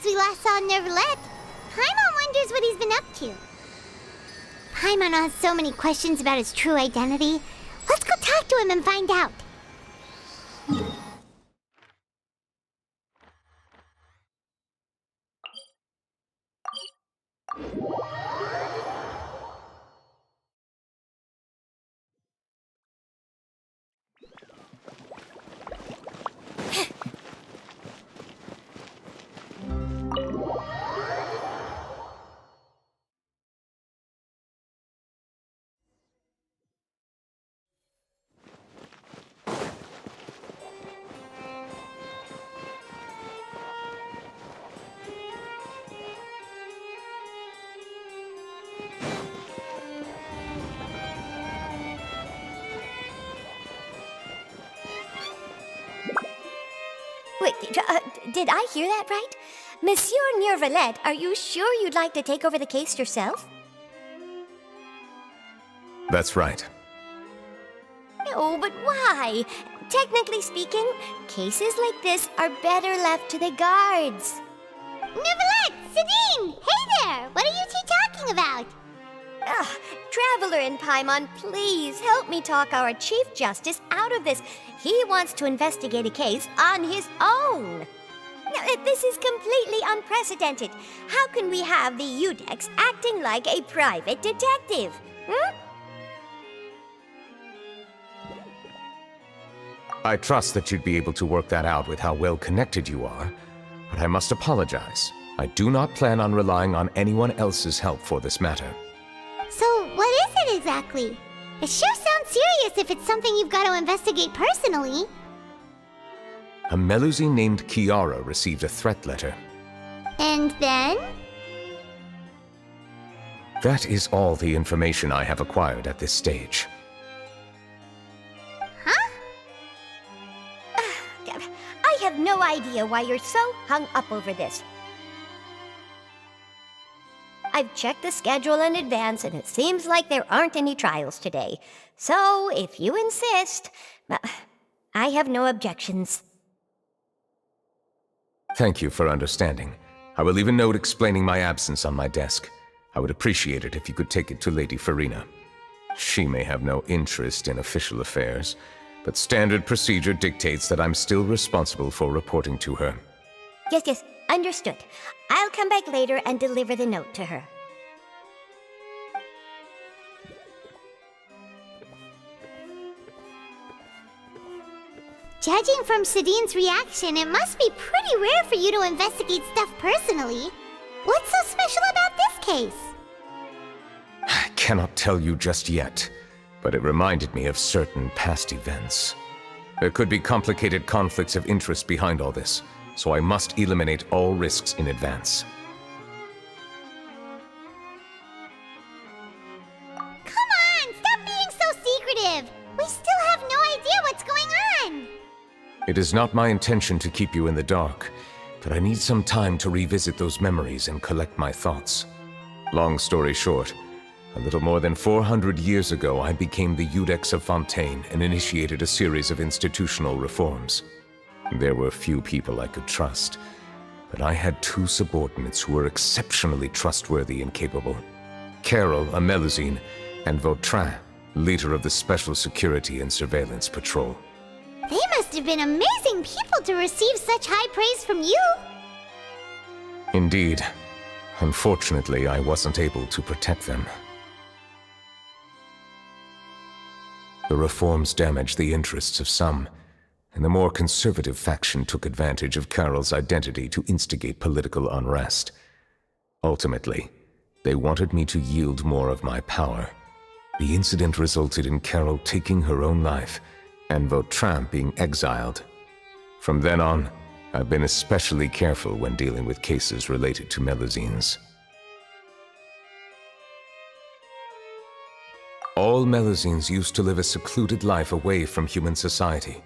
since we last saw Nёvilleta. Paimon wonders what he's been up to. Paimon has so many questions about his true identity. Let's go talk to him and find out. Wait, did I hear that right? Monsieur Nёvilleta, are you sure you'd like to take over the case yourself? That's right. No, but why? Technically speaking, cases like this are better left to the guards. Nёvilleta! Sidine! Hey there! What are you two talking about? Traveler and Paimon, please help me talk our Chief Justice out of this. He wants to investigate a case on his own. Now, this is completely unprecedented. How can we have the Udex acting like a private detective? I trust that you'd be able to work that out with how well connected you are, but I must apologize. I do not plan on relying on anyone else's help for this matter. So, what is it exactly? It sure sounds serious if it's something you've got to investigate personally. A Melusine named Kiara received a threat letter. And then? That is all the information I have acquired at this stage. Huh? I have no idea why you're so hung up over this. I've checked the schedule in advance, and it seems like there aren't any trials today. So, if you insist, I have no objections. Thank you for understanding. I will leave a note explaining my absence on my desk. I would appreciate it if you could take it to Lady Farina. She may have no interest in official affairs, but standard procedure dictates that I'm still responsible for reporting to her. Yes, understood. I'll come back later and deliver the note to her. Judging from Sidine's reaction, it must be pretty rare for you to investigate stuff personally. What's so special about this case? I cannot tell you just yet, but it reminded me of certain past events. There could be complicated conflicts of interest behind all this, so I must eliminate all risks in advance. Come on! Stop being so secretive! We still have no idea what's going on! It is not my intention to keep you in the dark, but I need some time to revisit those memories and collect my thoughts. Long story short, a little more than 400 years ago, I became the Udex of Fontейn and initiated a series of institutional reforms. There were few people I could trust, but I had two subordinates who were exceptionally trustworthy and capable. Carol, a Melusine, and Vautrin, leader of the Special Security and Surveillance Patrol. They must have been amazing people to receive such high praise from you! Indeed. Unfortunately, I wasn't able to protect them. The reforms damaged the interests of some, and the more conservative faction took advantage of Carol's identity to instigate political unrest. Ultimately, they wanted me to yield more of my power. The incident resulted in Carol taking her own life, and Vautrin being exiled. From then on, I've been especially careful when dealing with cases related to Melusines. All Melusines used to live a secluded life away from human society.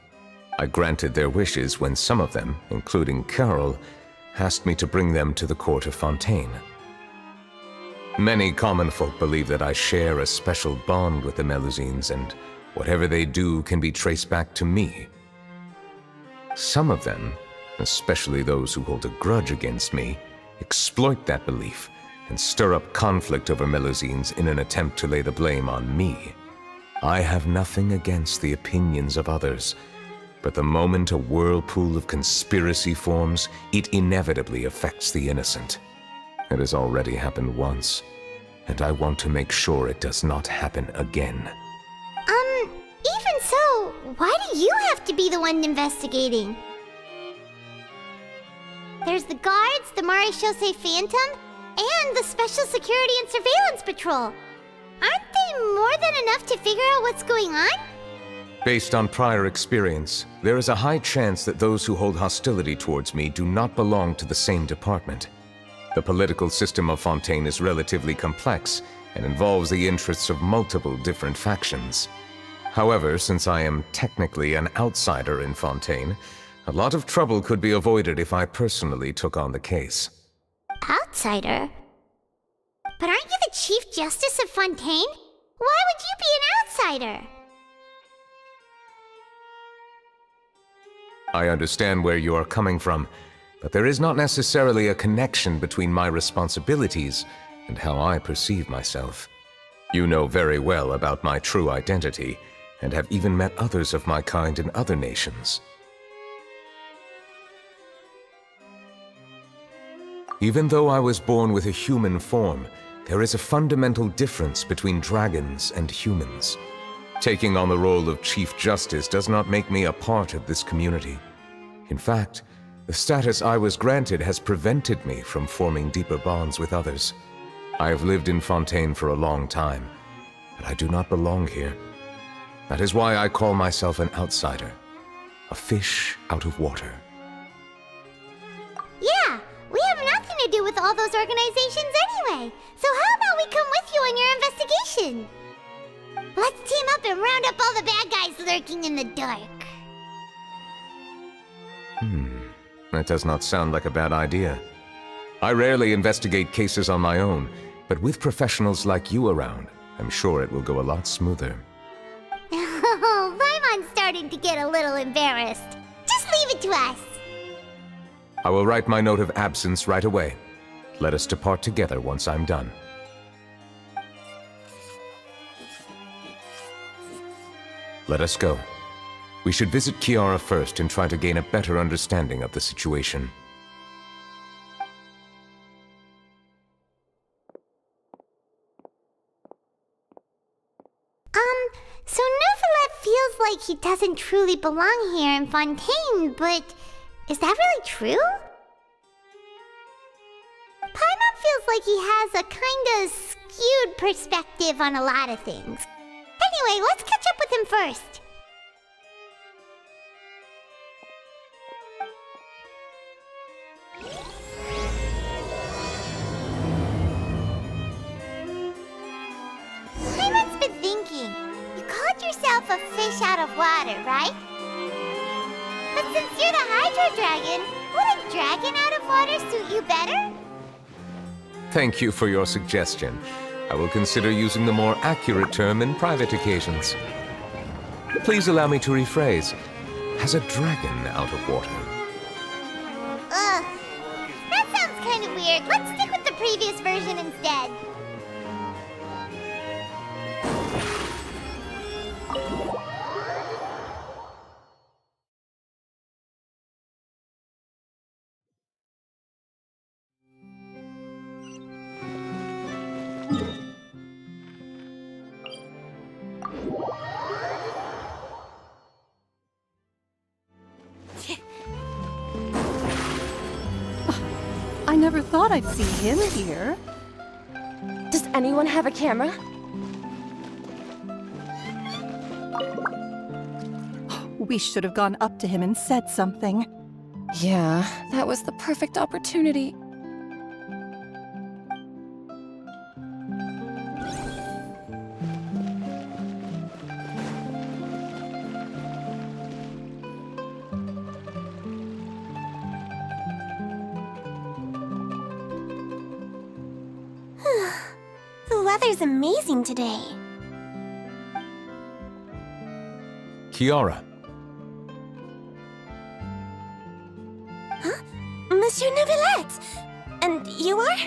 I granted their wishes when some of them, including Carol, asked me to bring them to the court of Fontейn. Many common folk believe that I share a special bond with the Melusines, and whatever they do can be traced back to me. Some of them, especially those who hold a grudge against me, exploit that belief, and stir up conflict over Melusines in an attempt to lay the blame on me. I have nothing against the opinions of others, but the moment a whirlpool of conspiracy forms, it inevitably affects the innocent. It has already happened once, and I want to make sure it does not happen again. Even so, why do you have to be the one investigating? There's the guards, the Marechaussee Phantom, and the Special Security and Surveillance Patrol. Aren't they more than enough to figure out what's going on? Based on prior experience, there is a high chance that those who hold hostility towards me do not belong to the same department. The political system of Fontейn is relatively complex and involves the interests of multiple different factions. However, since I am technically an outsider in Fontейn, a lot of trouble could be avoided if I personally took on the case. Outsider? But aren't you the Chief Justice of Fontейn? Why would you be an outsider? I understand where you are coming from, but there is not necessarily a connection between my responsibilities and how I perceive myself. You know very well about my true identity, and have even met others of my kind in other nations. Even though I was born with a human form, there is a fundamental difference between dragons and humans. Taking on the role of Chief Justice does not make me a part of this community. In fact, the status I was granted has prevented me from forming deeper bonds with others. I have lived in Fontейn for a long time, but I do not belong here. That is why I call myself an outsider, a fish out of water. Yeah, we have nothing to do with all those organizations anyway. So how about we come with you on your investigation? Let's team up and round up all the bad guys lurking in the dark. That does not sound like a bad idea. I rarely investigate cases on my own, but with professionals like you around, I'm sure it will go a lot smoother. Oh, Paimon's starting to get a little embarrassed. Just leave it to us. I will write my note of absence right away. Let us depart together once I'm done. Let us go. We should visit Kiara first and try to gain a better understanding of the situation. So Nёvilleta feels like he doesn't truly belong here in Fontейn, but is that really true? Paimon feels like he has a kinda skewed perspective on a lot of things. Anyway, let's catch up with him first. Paimon's been thinking. You called yourself a fish out of water, right? But since you're the Hydro Dragon, would a dragon out of water suit you better? Thank you for your suggestion. I will consider using the more accurate term in private occasions. Please allow me to rephrase. Has a dragon out of water? Ugh. That sounds kind of weird. Let's stick with the previous version instead. I never thought I'd see him here. Does anyone have a camera? We should have gone up to him and said something. Yeah, that was the perfect opportunity. The weather's amazing today. Kiara. Monsieur Nёvilleta! And you are?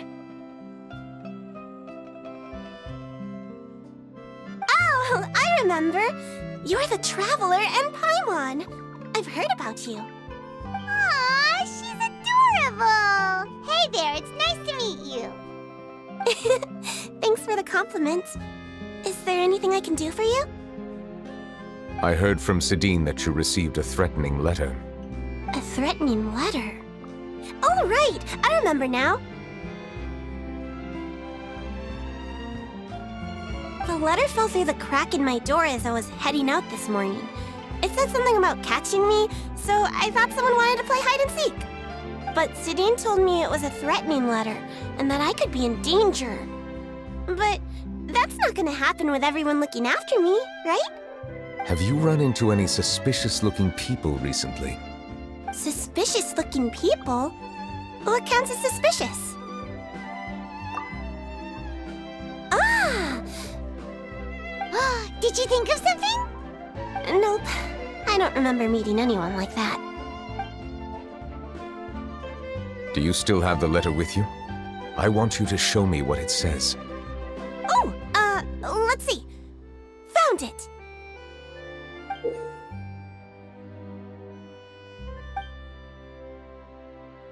Oh, I remember. You're the Traveler and Paimon. I've heard about you. Aw, she's adorable! Hey there, it's nice to meet you. Thanks for the compliment. Is there anything I can do for you? I heard from Sidine that you received a threatening letter. A threatening letter? Oh, right! I remember now. The letter fell through the crack in my door as I was heading out this morning. It said something about catching me, so I thought someone wanted to play hide and seek. But Sidine told me it was a threatening letter, and that I could be in danger. But that's not gonna happen with everyone looking after me, right? Have you run into any suspicious-looking people recently? Suspicious-looking people? What counts as suspicious? Ah! Did you think of something? Nope. I don't remember meeting anyone like that. Do you still have the letter with you? I want you to show me what it says. Oh, let's see. Found it!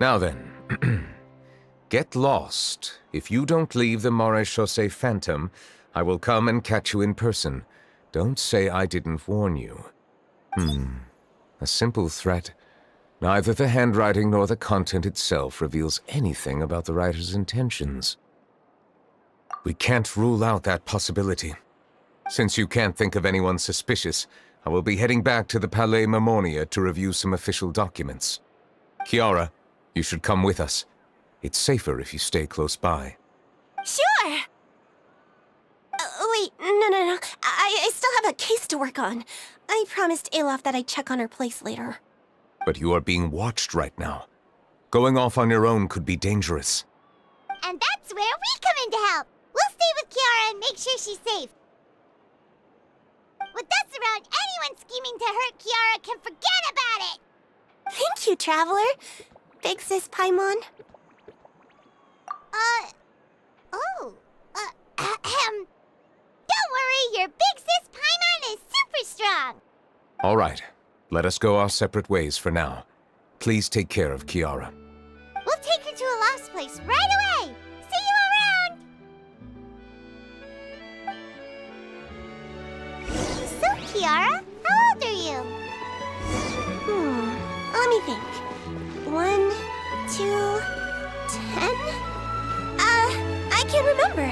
Now then, get lost. If you don't leave the Maréchaussée Phantom, I will come and catch you in person. Don't say I didn't warn you. A simple threat. Neither the handwriting nor the content itself reveals anything about the writer's intentions. We can't rule out that possibility. Since you can't think of anyone suspicious, I will be heading back to the Palais Mermonia to review some official documents. Kiara, you should come with us. It's safer if you stay close by. Sure! Wait, no. I still have a case to work on. I promised Alof that I'd check on her place later. But you are being watched right now. Going off on your own could be dangerous. And that's where we come in to help. We'll stay with Kiara and make sure she's safe. With us around, anyone scheming to hurt Kiara can forget about it! Thank you, Traveler. Big Sis Paimon. Don't worry, your big sis Paimon is super strong! All right, let us go our separate ways for now. Please take care of Kiara. We'll take her to a lost place right away! See you around! So, Kiara, how old are you? Let me think. 1, 2, 10? I can't remember.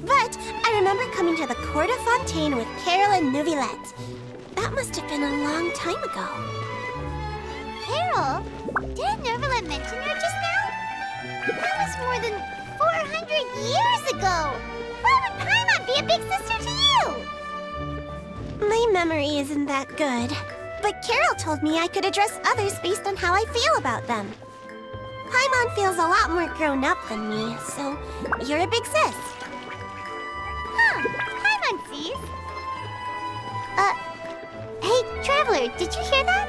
But I remember coming to the court of Fontein with Carol and Nёvilleta. That must have been a long time ago. Carol? Didn't Nёvilleta mention her just now? That was more than 400 years ago! Why would Paimon be a big sister to you? My memory isn't that good. But Carol told me I could address others based on how I feel about them. Paimon feels a lot more grown up than me, so you're a big sis. Paimon sees. Hey, Traveler, did you hear that?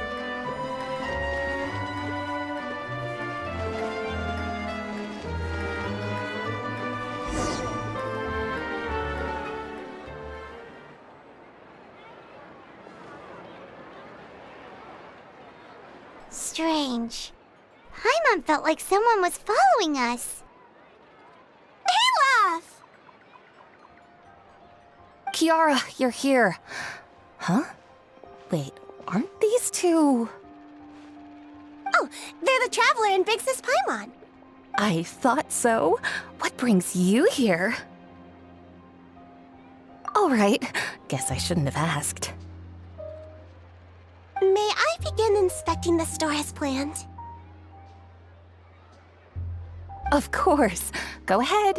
Strange. Paimon felt like someone was following us. Olaf! Kiara, you're here. Huh? Wait, aren't these two... Oh, they're the Traveler and Big Sis Paimon. I thought so. What brings you here? All right, guess I shouldn't have asked. May I begin inspecting the store as planned? Of course. Go ahead.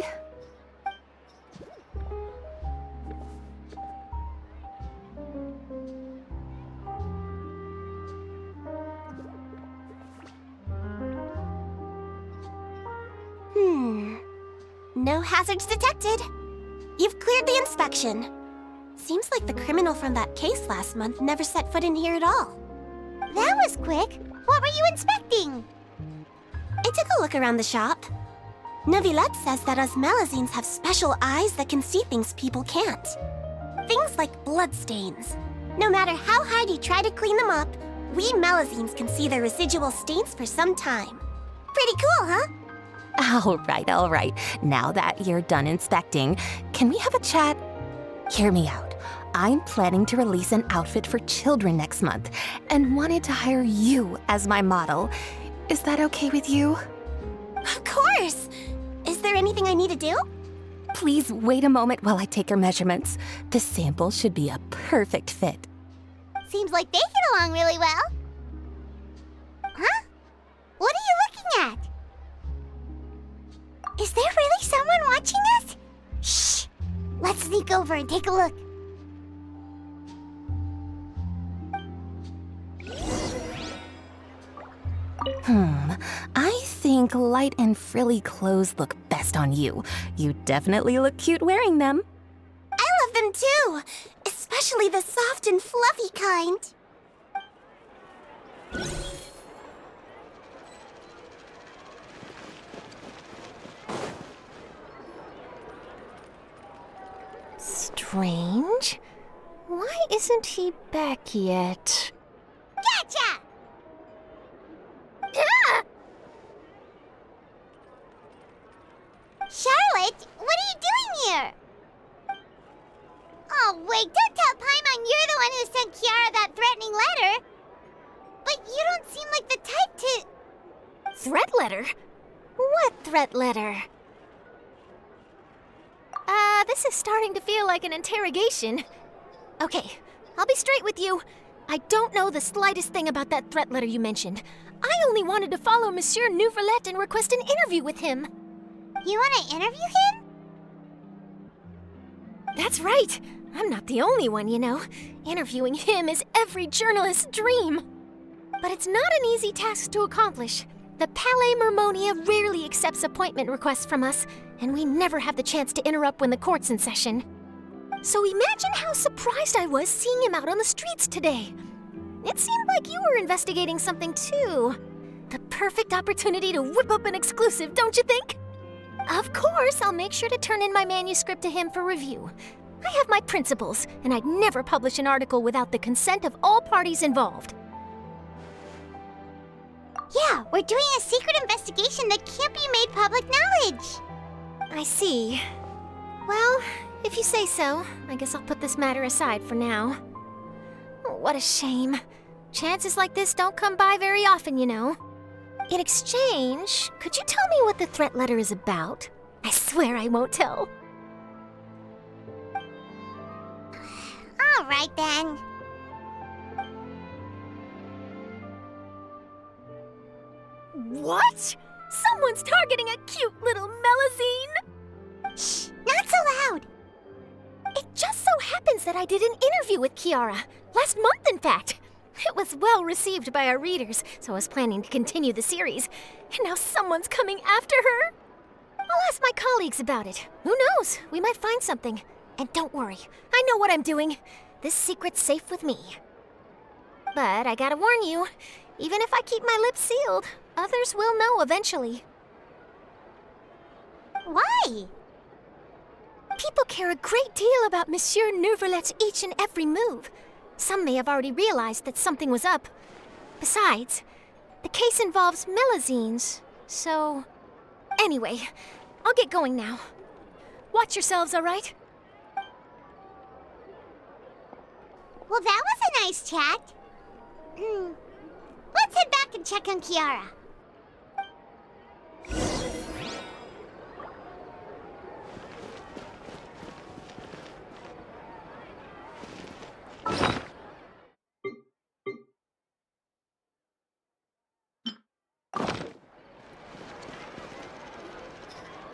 No hazards detected. You've cleared the inspection. Seems like the criminal from that case last month never set foot in here at all. That was quick. What were you inspecting? took a look around the shop. Nёvilleta says that us Melazines have special eyes that can see things people can't. Things like bloodstains. No matter how hard you try to clean them up, we Melazines can see their residual stains for some time. Pretty cool, huh? All right. Now that you're done inspecting, can we have a chat? Hear me out. I'm planning to release an outfit for children next month and wanted to hire you as my model. Is that okay with you? Of course! Is there anything I need to do? Please wait a moment while I take your measurements. The sample should be a perfect fit. Seems like they get along really well. Huh? What are you looking at? Is there really someone watching us? Shh! Let's sneak over and take a look. I think light and frilly clothes look best on you. You definitely look cute wearing them. I love them too! Especially the soft and fluffy kind. Strange. Why isn't he back yet? Gotcha! Charlotte, what are you doing here? Oh, wait, don't tell Paimon you're the one who sent Kiara that threatening letter. But you don't seem like the type to... Threat letter? What threat letter? This is starting to feel like an interrogation. Okay, I'll be straight with you. I don't know the slightest thing about that threat letter you mentioned. I only wanted to follow Monsieur Nёvilleta and request an interview with him. You want to interview him? That's right. I'm not the only one, you know. Interviewing him is every journalist's dream. But it's not an easy task to accomplish. The Palais Mermonia rarely accepts appointment requests from us, and we never have the chance to interrupt when the court's in session. So imagine how surprised I was seeing him out on the streets today. It seemed like you were investigating something too. The perfect opportunity to whip up an exclusive, don't you think? Of course, I'll make sure to turn in my manuscript to him for review. I have my principles, and I'd never publish an article without the consent of all parties involved. Yeah, we're doing a secret investigation that can't be made public knowledge. I see. Well, if you say so, I guess I'll put this matter aside for now. What a shame. Chances like this don't come by very often, you know. In exchange, could you tell me what the threat letter is about? I swear I won't tell. All right, then. What? Someone's targeting a cute little Melazine? Shh, not so loud. It just so happens that I did an interview with Kiara. Last month, in fact. It was well received by our readers, so I was planning to continue the series. And now someone's coming after her. I'll ask my colleagues about it. Who knows? We might find something. And don't worry, I know what I'm doing. This secret's safe with me. But I gotta warn you, even if I keep my lips sealed, others will know eventually. Why? People care a great deal about Monsieur Nёvilletta's each and every move. Some may have already realized that something was up. Besides, the case involves Melazines, so... Anyway, I'll get going now. Watch yourselves, all right? Well, that was a nice chat. Let's head back and check on Kiara.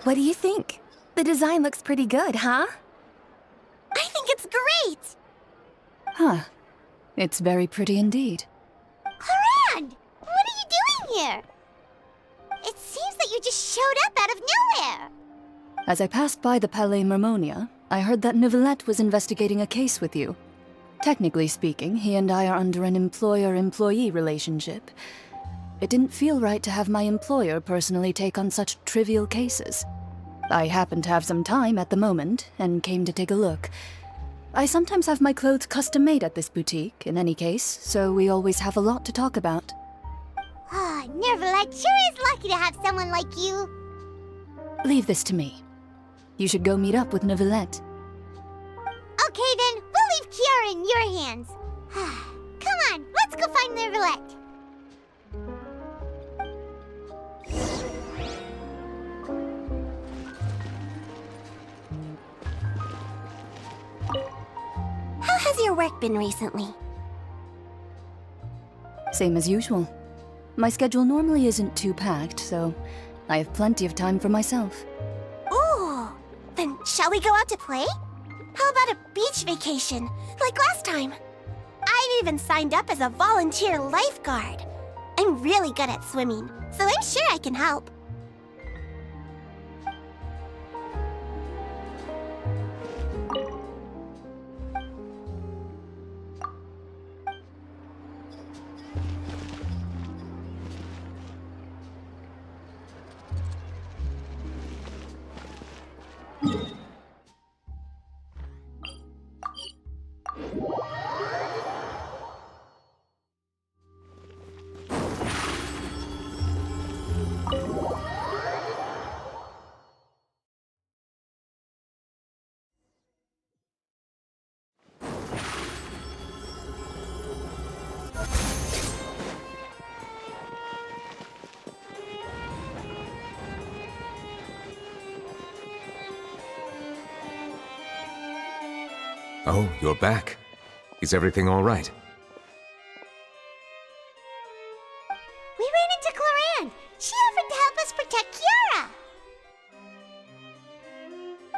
What do you think? The design looks pretty good, huh? I think it's great! Huh. It's very pretty indeed. Haran! What are you doing here? It seems that you just showed up out of nowhere. As I passed by the Palais Mermonia, I heard that Nёvilleta was investigating a case with you. Technically speaking, he and I are under an employer-employee relationship. It didn't feel right to have my employer personally take on such trivial cases. I happened to have some time at the moment, and came to take a look. I sometimes have my clothes custom-made at this boutique, in any case, so we always have a lot to talk about. Ah, Nёvilleta sure is lucky to have someone like you. Leave this to me. You should go meet up with Nёvilleta. Okay then, we'll leave Kiara in your hands. Come on, let's go find Nёvilleta. How has your work been recently? Same as usual. My schedule normally isn't too packed, so I have plenty of time for myself. Ooh, then shall we go out to play? How about a beach vacation, like last time? I've even signed up as a volunteer lifeguard. I'm really good at swimming, so I'm sure I can help. Oh, you're back. Is everything all right? We ran into Cloran. She offered to help us protect Kiara.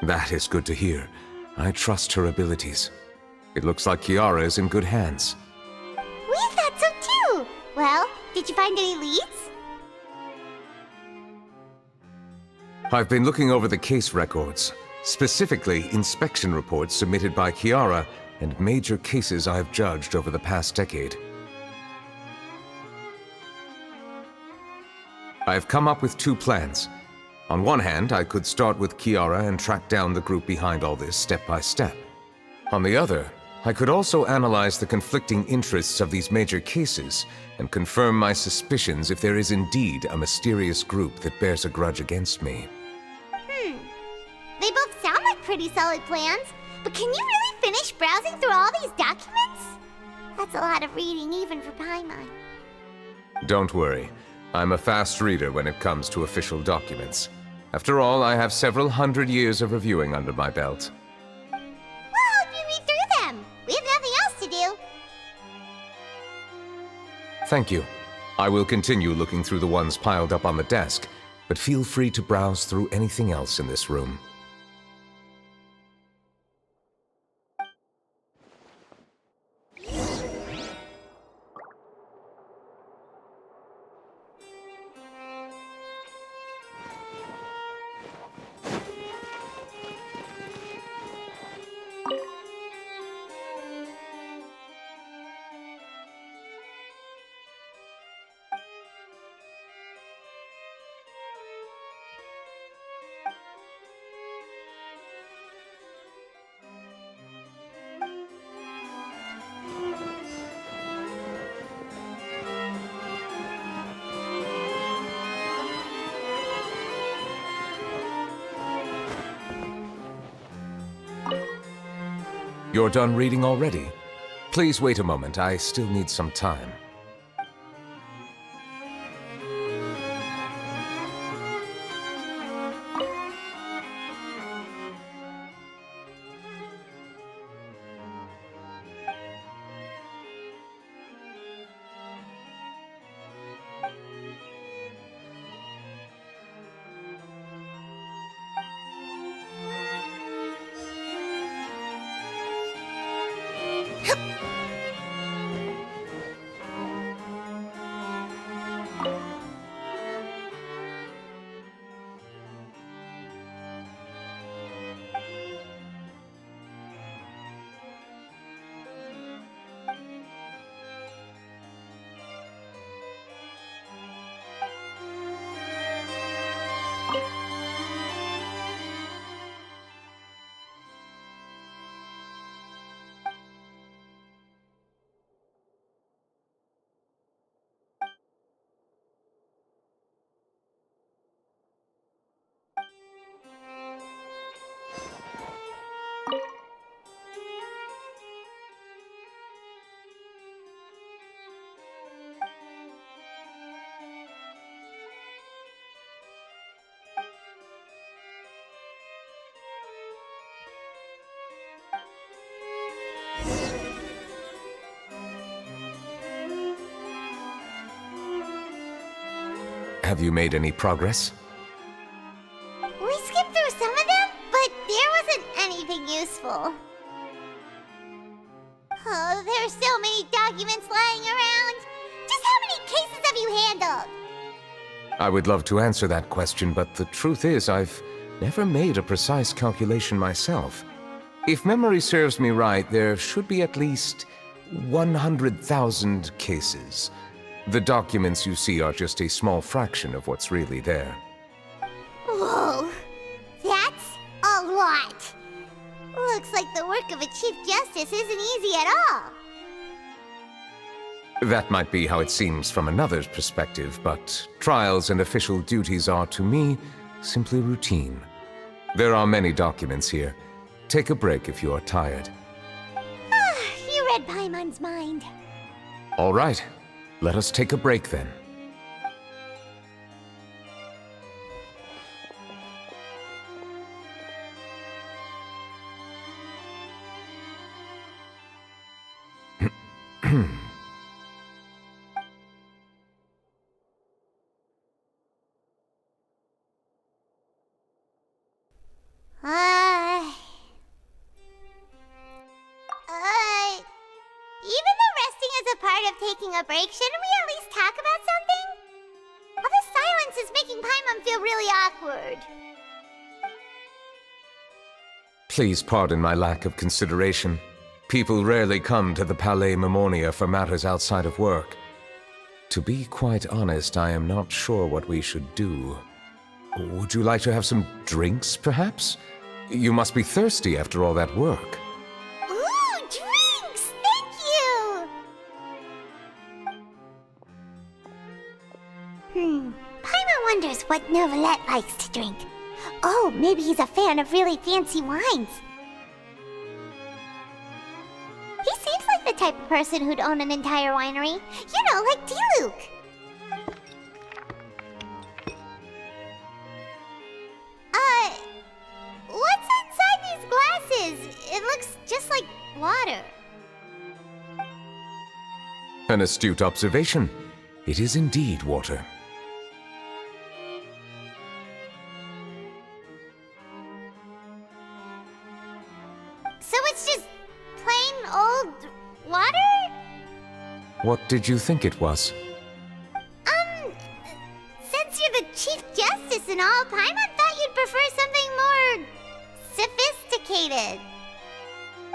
That is good to hear. I trust her abilities. It looks like Kiara is in good hands. We thought so too. Well, did you find any leads? I've been looking over the case records, specifically inspection reports submitted by Kiara and major cases I've judged over the past decade. I've come up with two plans. On one hand, I could start with Kiara and track down the group behind all this step by step. On the other, I could also analyze the conflicting interests of these major cases and confirm my suspicions if there is indeed a mysterious group that bears a grudge against me. They both sound like pretty solid plans, but can you really finish browsing through all these documents? That's a lot of reading even for Paimon. Don't worry. I'm a fast reader when it comes to official documents. After all, I have several hundred years of reviewing under my belt. We'll help you read through them. We have nothing else to do. Thank you. I will continue looking through the ones piled up on the desk, but feel free to browse through anything else in this room. You're done reading already? Please wait a moment, I still need some time. Have you made any progress? We skipped through some of them, but there wasn't anything useful. Oh, there are so many documents lying around. Just how many cases have you handled? I would love to answer that question, but the truth is I've never made a precise calculation myself. If memory serves me right, there should be at least 100,000 cases. The documents you see are just a small fraction of what's really there. Whoa, that's a lot. Looks like the work of a Chief Justice isn't easy at all. That might be how it seems from another's perspective, but trials and official duties are, to me, simply routine. There are many documents here. Take a break if you are tired. You read Paimon's mind. All right, let us take a break then. Even though resting is a part of taking a break, shouldn't we at least talk about something? All this silence is making Paimon feel really awkward. Please pardon my lack of consideration. People rarely come to the Palais Memoria for matters outside of work. To be quite honest, I am not sure what we should do. Would you like to have some drinks, perhaps? You must be thirsty after all that work. Ooh, drinks! Thank you! Paimon wonders what Nёvilleta likes to drink. Oh, maybe he's a fan of really fancy wines. He seems like the type of person who'd own an entire winery. You know, like Diluc. What's inside these glasses? It looks just like water. An astute observation. It is indeed water. So it's just plain old water? What did you think it was? Since you're the Chief Justice and all, Paimon thought you'd prefer something more sophisticated.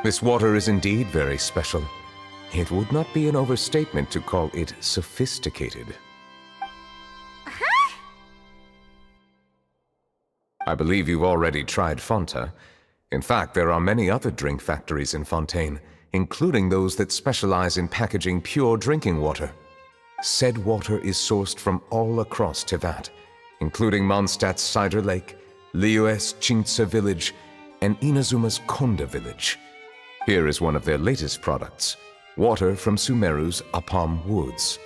This water is indeed very special. It would not be an overstatement to call it sophisticated. Huh? I believe you've already tried Fonta. In fact, there are many other drink factories in Fontaine, including those that specialize in packaging pure drinking water. Said water is sourced from all across Tevat, including Mondstadt's Cider Lake, Liyue's Chintsa Village, and Inazuma's Konda Village. Here is one of their latest products, water from Sumeru's Apam Woods.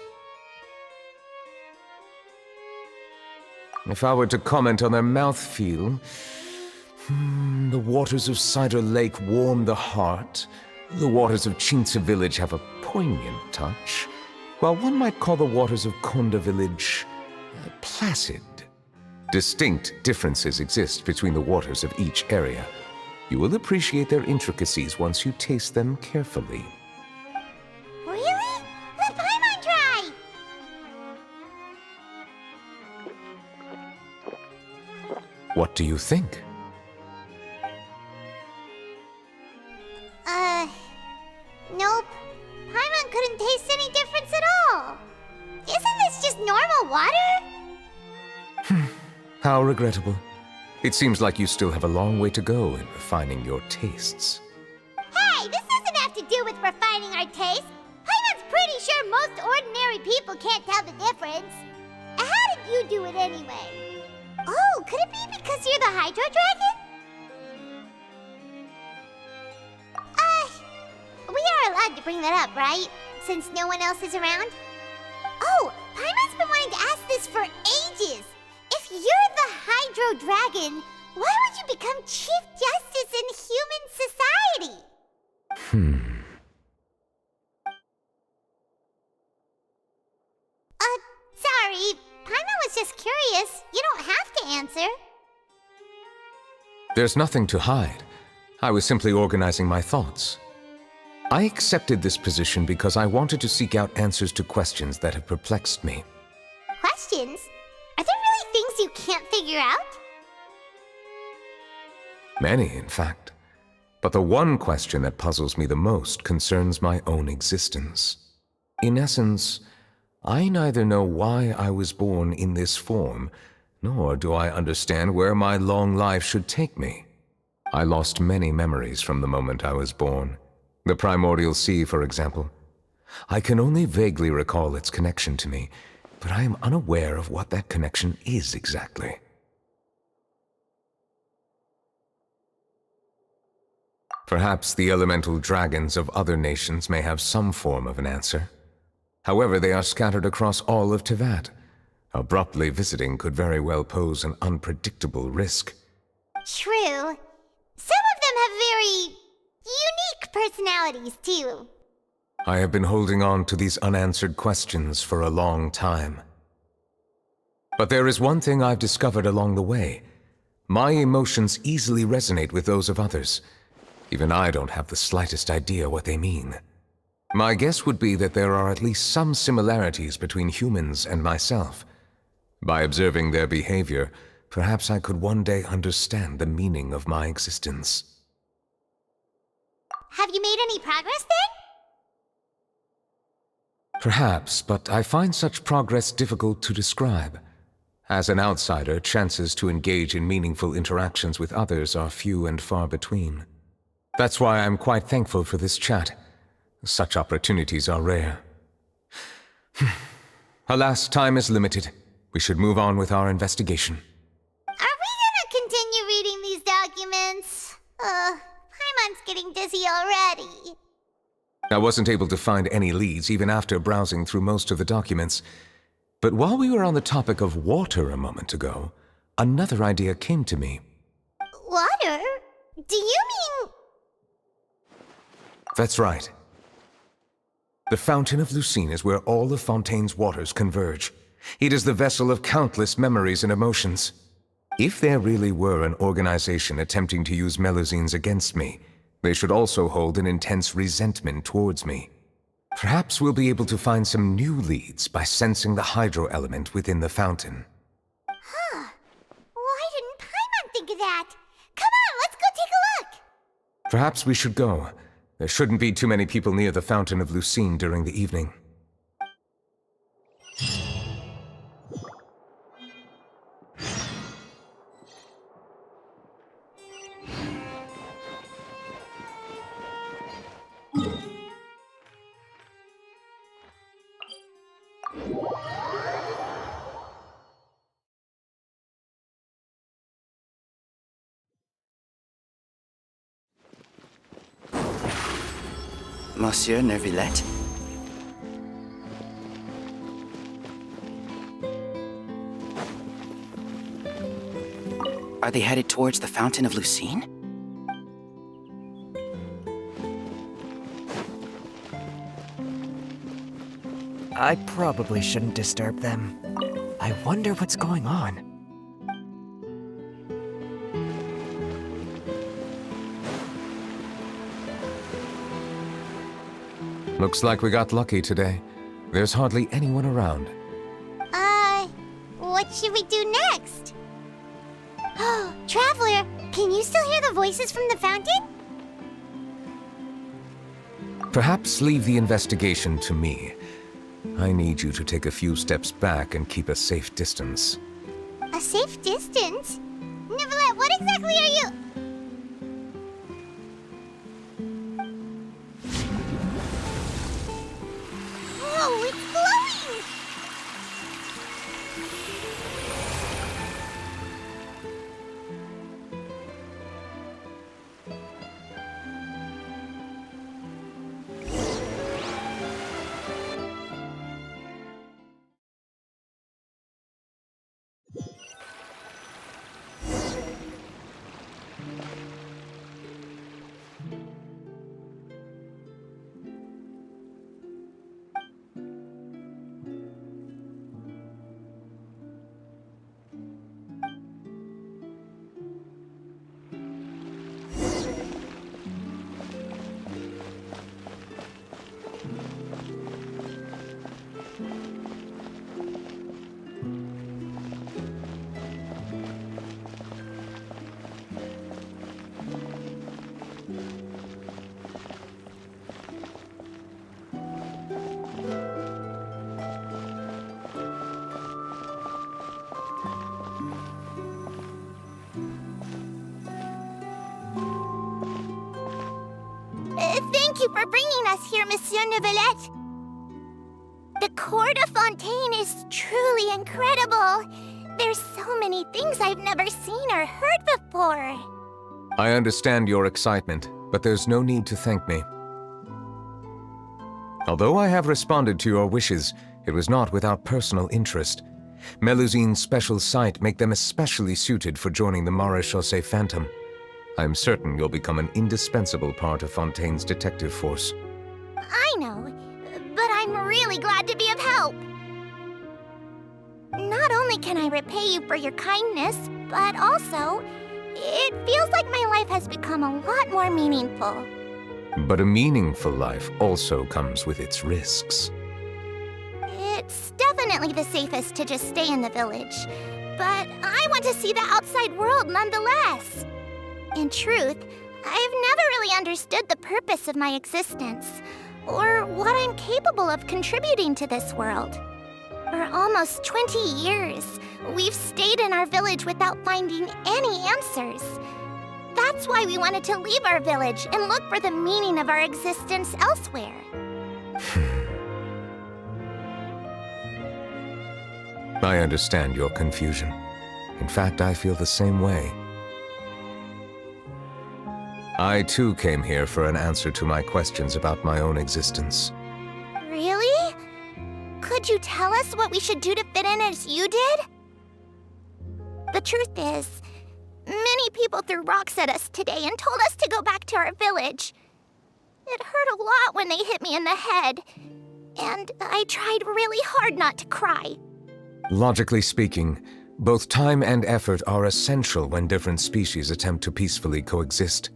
If I were to comment on their mouthfeel, the waters of Cider Lake warm the heart, the waters of Chintsa Village have a poignant touch, while one might call the waters of Konda Village placid. Distinct differences exist between the waters of each area. You will appreciate their intricacies once you taste them carefully. Really? Let Paimon try! What do you think? Nope. Paimon couldn't taste any difference at all. Isn't this just normal water? How regrettable. It seems like you still have a long way to go in refining your tastes. Hey, this doesn't have to do with refining our taste. Paimon's pretty sure most ordinary people can't tell the difference. How did you do it anyway? Oh, could it be because you're the Hydro Dragon? We are allowed to bring that up, right? Since no one else is around? Oh, Paimon's been wanting to ask this for ages. If you're the Hydro Dragon, why would you become Chief Justice in human society? Sorry. Paimon was just curious. You don't have to answer. There's nothing to hide. I was simply organizing my thoughts. I accepted this position because I wanted to seek out answers to questions that have perplexed me. Questions? Are there really things you can't figure out? Many, in fact. But the one question that puzzles me the most concerns my own existence. In essence, I neither know why I was born in this form, nor do I understand where my long life should take me. I lost many memories from the moment I was born. The primordial sea, for example. I can only vaguely recall its connection to me, but I am unaware of what that connection is exactly. Perhaps the elemental dragons of other nations may have some form of an answer. However, they are scattered across all of Teyvat. Abruptly visiting could very well pose an unpredictable risk. True. Some of them have very unique personalities, too. I have been holding on to these unanswered questions for a long time. But there is one thing I've discovered along the way. My emotions easily resonate with those of others. Even I don't have the slightest idea what they mean. My guess would be that there are at least some similarities between humans and myself. By observing their behavior, perhaps I could one day understand the meaning of my existence. Have you made any progress then? Perhaps, but I find such progress difficult to describe. As an outsider, chances to engage in meaningful interactions with others are few and far between. That's why I'm quite thankful for this chat. Such opportunities are rare. Alas, time is limited. We should move on with our investigation. Are we gonna continue reading these documents? Paimon's getting dizzy already. I wasn't able to find any leads even after browsing through most of the documents. But while we were on the topic of water a moment ago, another idea came to me. Water? Do you mean... That's right. The Fountain of Lucine is where all of Fontaine's waters converge. It is the vessel of countless memories and emotions. If there really were an organization attempting to use Melusines against me, they should also hold an intense resentment towards me. Perhaps we'll be able to find some new leads by sensing the hydro element within the fountain. Huh. Why didn't Paimon think of that? Come on, let's go take a look! Perhaps we should go. There shouldn't be too many people near the Fountain of Lucine during the evening. Monsieur Nёvilleta? Are they headed towards the Fountain of Lucine? I probably shouldn't disturb them. I wonder what's going on. Looks like we got lucky today. There's hardly anyone around. What should we do next? Oh, Traveler, can you still hear the voices from the fountain? Perhaps leave the investigation to me. I need you to take a few steps back and keep a safe distance. A safe distance? Nёvilleta, what exactly are you... Whoa, it's glowing! Thank you for bringing us here, Monsieur Nёvilleta. The court of Fontейn is truly incredible. There's so many things I've never seen or heard before. I understand your excitement, but there's no need to thank me. Although I have responded to your wishes, it was not without personal interest. Melusine's special sight make them especially suited for joining the Maréchaussée Phantom. I'm certain you'll become an indispensable part of Fontaine's detective force. I know, but I'm really glad to be of help. Not only can I repay you for your kindness, but also, it feels like my life has become a lot more meaningful. But a meaningful life also comes with its risks. It's definitely the safest to just stay in the village, but I want to see the outside world nonetheless. In truth, I've never really understood the purpose of my existence, or what I'm capable of contributing to this world. For almost 20 years, we've stayed in our village without finding any answers. That's why we wanted to leave our village and look for the meaning of our existence elsewhere. I understand your confusion. In fact, I feel the same way. I too came here for an answer to my questions about my own existence. Really? Could you tell us what we should do to fit in as you did? The truth is, many people threw rocks at us today and told us to go back to our village. It hurt a lot when they hit me in the head, and I tried really hard not to cry. Logically speaking, both time and effort are essential when different species attempt to peacefully coexist.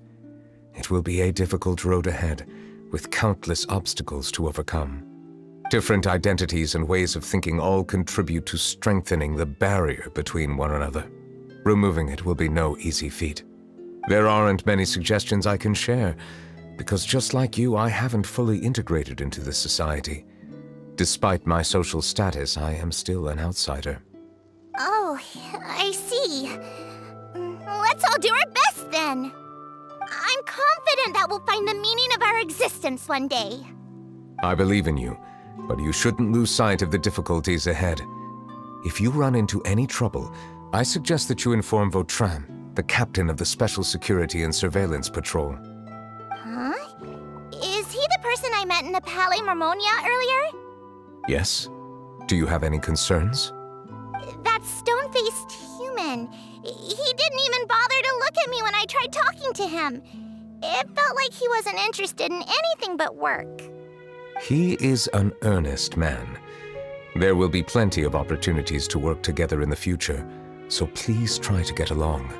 It will be a difficult road ahead, with countless obstacles to overcome. Different identities and ways of thinking all contribute to strengthening the barrier between one another. Removing it will be no easy feat. There aren't many suggestions I can share, because just like you, I haven't fully integrated into this society. Despite my social status, I am still an outsider. Oh, I see. Let's all do our best then. I'm confident that we'll find the meaning of our existence one day. I believe in you, but you shouldn't lose sight of the difficulties ahead. If you run into any trouble, I suggest that you inform Vautrin, the captain of the Special Security and Surveillance Patrol. Huh? Is he the person I met in the Palais Marmonia earlier? Yes? Do you have any concerns? That stone-faced human. He didn't even bother to look at me when I tried talking to him. It felt like he wasn't interested in anything but work. He is an earnest man. There will be plenty of opportunities to work together in the future, so please try to get along.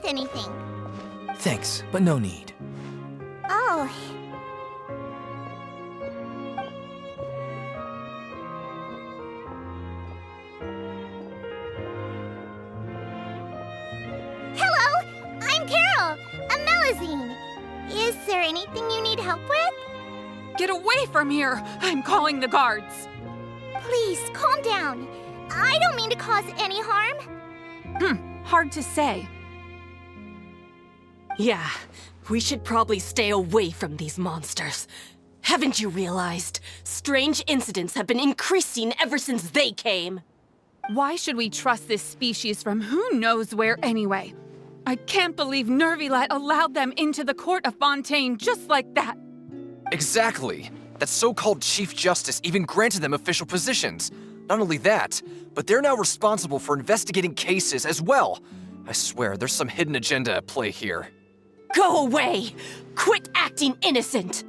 Anything. Thanks, but no need. Oh. Hello, I'm Carol, a Melusine. Is there anything you need help with? Get away from here! I'm calling the guards. Please, calm down. I don't mean to cause any harm. Hard to say. Yeah, we should probably stay away from these monsters. Haven't you realized? Strange incidents have been increasing ever since they came. Why should we trust this species from who knows where anyway? I can't believe Nёvilleta allowed them into the court of Fontейn just like that. Exactly. That so-called Chief Justice even granted them official positions. Not only that, but they're now responsible for investigating cases as well. I swear, there's some hidden agenda at play here. Go away! Quit acting innocent!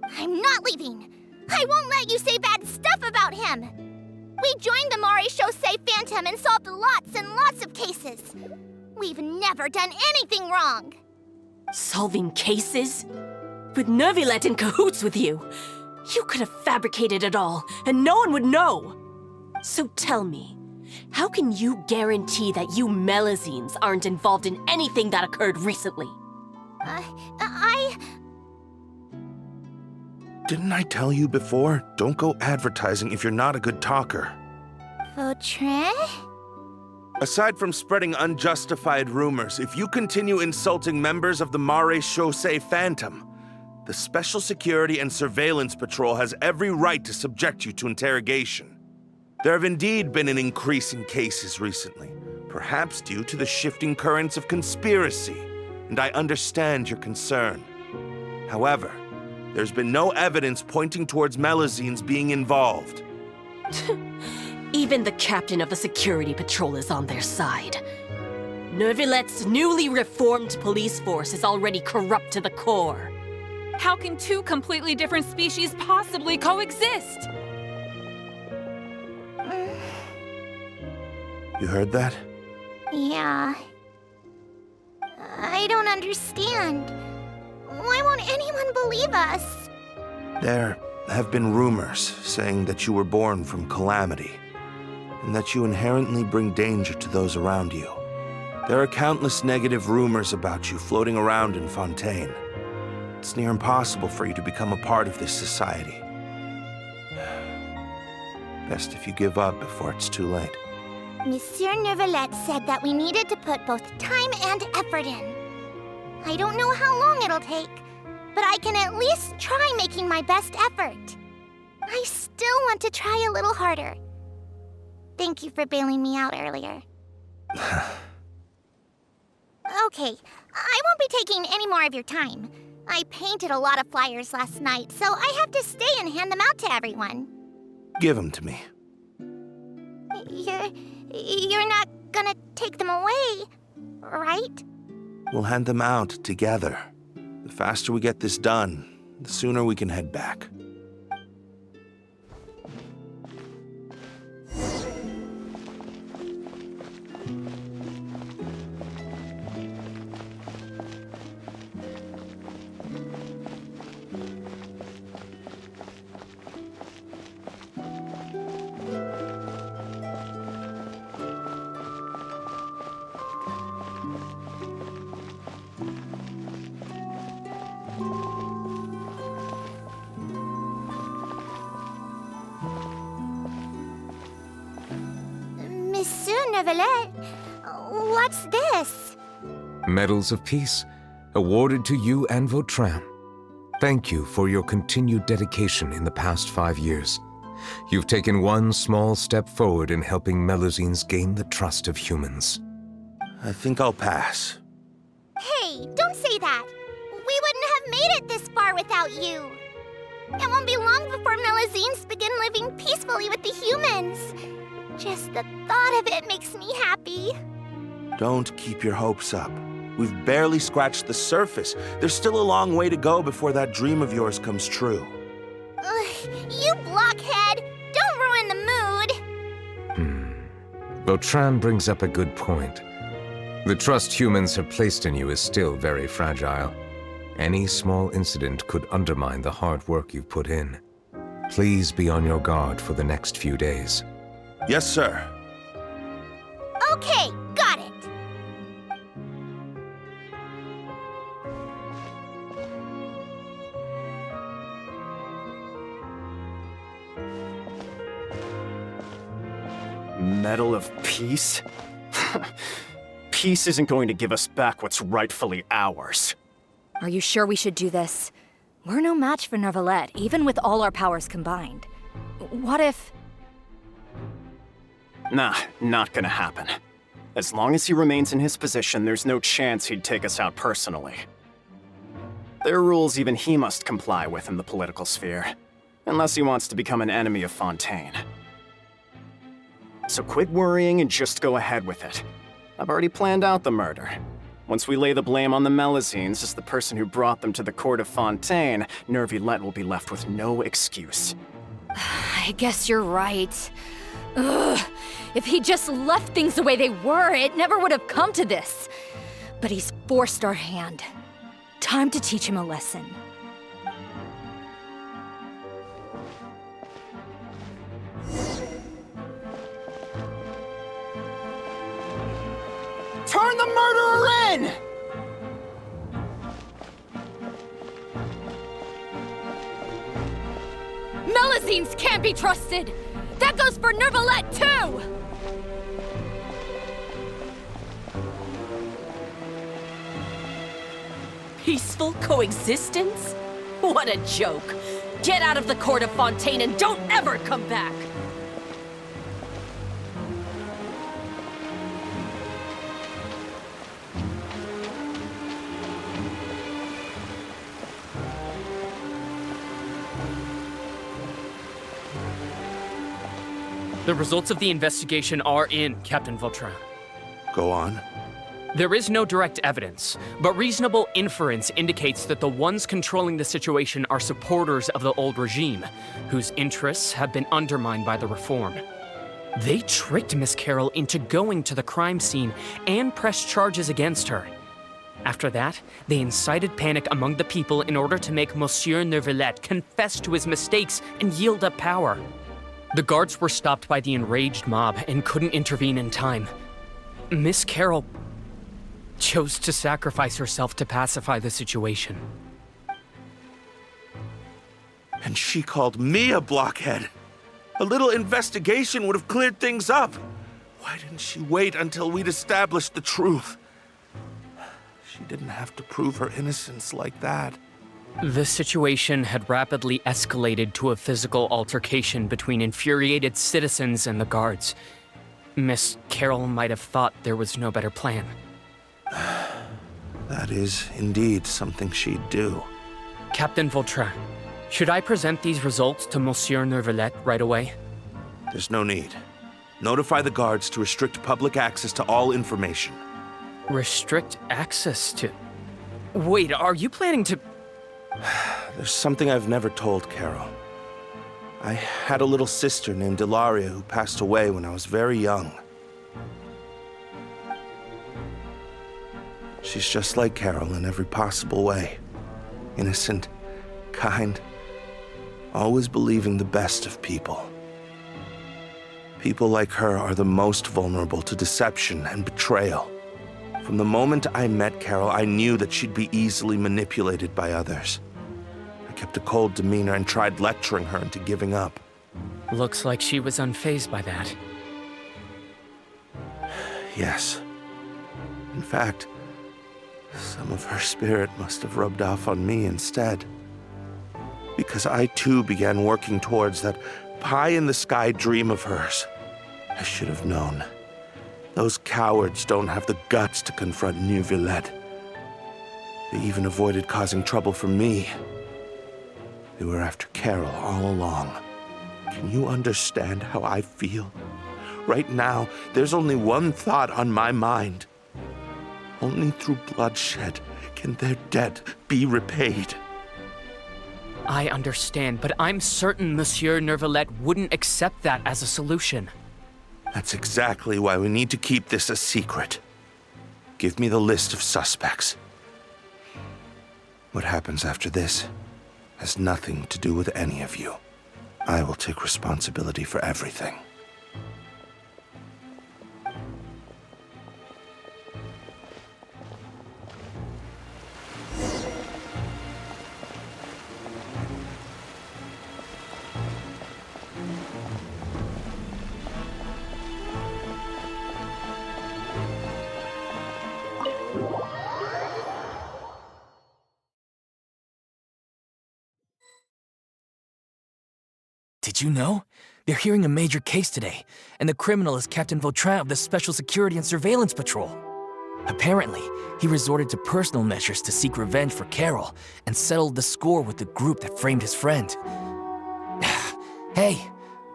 I'm not leaving. I won't let you say bad stuff about him. We joined the Maréchaussée Phantom and solved lots and lots of cases. We've never done anything wrong. Solving cases? With Nёvilleta in cahoots with you, you could have fabricated it all, and no one would know. So tell me, how can you guarantee that you Melazines aren't involved in anything that occurred recently? Didn't I tell you before? Don't go advertising if you're not a good talker. Vautrin? Aside from spreading unjustified rumors, if you continue insulting members of the Maréchaussée Phantom, the Special Security and Surveillance Patrol has every right to subject you to interrogation. There have indeed been an increase in cases recently, perhaps due to the shifting currents of conspiracy, and I understand your concern. However, there's been no evidence pointing towards Melazines being involved. Even the captain of the security patrol is on their side. Nёvilletta's newly reformed police force is already corrupt to the core. How can two completely different species possibly coexist? You heard that? Yeah. I don't understand. Why won't anyone believe us? There have been rumors saying that you were born from calamity, and that you inherently bring danger to those around you. There are countless negative rumors about you floating around in Ffontaine. It's near impossible for you to become a part of this society. Best if you give up before it's too late. Monsieur Nёvilleta said that we needed to put both time and effort in. I don't know how long it'll take, but I can at least try making my best effort. I still want to try a little harder. Thank you for bailing me out earlier. Okay, I won't be taking any more of your time. I painted a lot of flyers last night, so I have to stay and hand them out to everyone. Give them to me. You're not gonna take them away, right? We'll hand them out together. The faster we get this done, the sooner we can head back. Monsieur Nёvilleta, what's this? Medals of Peace, awarded to you and Vautrin. Thank you for your continued dedication in the past 5 years. You've taken one small step forward in helping Melazines gain the trust of humans. I think I'll pass. Hey, don't say that. We wouldn't have made it this far without you. It won't be long before Melazines begin living peacefully with the humans. Just the thought of it makes me happy. Don't keep your hopes up. We've barely scratched the surface. There's still a long way to go before that dream of yours comes true. You blockhead! Don't ruin the mood! Vautrin brings up a good point. The trust humans have placed in you is still very fragile. Any small incident could undermine the hard work you've put in. Please be on your guard for the next few days. Yes, sir. Okay, got it. Medal of Peace? Peace isn't going to give us back what's rightfully ours. Are you sure we should do this? We're no match for Nёvilleta, even with all our powers combined. What if... Nah, not gonna happen. As long as he remains in his position, there's no chance he'd take us out personally. There are rules even he must comply with in the political sphere, unless he wants to become an enemy of Ffontaine. So quit worrying and just go ahead with it. I've already planned out the murder. Once we lay the blame on the Melazines as the person who brought them to the court of Ffontaine, Nёvilleta will be left with no excuse. I guess you're right. Ugh. If he just left things the way they were, it never would have come to this. But he's forced our hand. Time to teach him a lesson. murder her in! Melazines can't be trusted! That goes for Nёvilleta too! Peaceful coexistence? What a joke! Get out of the court of Fontейn and don't ever come back! The results of the investigation are in, Captain Vautrin. Go on. There is no direct evidence, but reasonable inference indicates that the ones controlling the situation are supporters of the old regime, whose interests have been undermined by the reform. They tricked Miss Carroll into going to the crime scene and pressed charges against her. After that, they incited panic among the people in order to make Monsieur Nёvilleta confess to his mistakes and yield up power. The guards were stopped by the enraged mob and couldn't intervene in time. Miss Carroll chose to sacrifice herself to pacify the situation. And she called me a blockhead. A little investigation would have cleared things up. Why didn't she wait until we'd established the truth? She didn't have to prove her innocence like that. The situation had rapidly escalated to a physical altercation between infuriated citizens and the guards. Miss Carroll might have thought there was no better plan. That is indeed something she'd do. Captain Vautrin, should I present these results to Monsieur Nёvilleta right away? There's no need. Notify the guards to restrict public access to all information. Restrict access to... Wait, are you planning to... There's something I've never told Carol. I had a little sister named Ilaria who passed away when I was very young. She's just like Carol in every possible way. Innocent, kind, always believing the best of people. People like her are the most vulnerable to deception and betrayal. From the moment I met Carol, I knew that she'd be easily manipulated by others. I kept a cold demeanor and tried lecturing her into giving up. Looks like she was unfazed by that. Yes. In fact, some of her spirit must have rubbed off on me instead. Because I too began working towards that pie-in-the-sky dream of hers. I should have known. Those cowards don't have the guts to confront Nёvilleta. They even avoided causing trouble for me. They were after Carol all along. Can you understand how I feel? Right now, there's only one thought on my mind. Only through bloodshed can their debt be repaid. I understand, but I'm certain Monsieur Nёvilleta wouldn't accept that as a solution. That's exactly why we need to keep this a secret. Give me the list of suspects. What happens after this has nothing to do with any of you. I will take responsibility for everything. Did you know? They're hearing a major case today, and the criminal is Captain Vautrin of the Special Security and Surveillance Patrol. Apparently, he resorted to personal measures to seek revenge for Carol and settled the score with the group that framed his friend. Hey,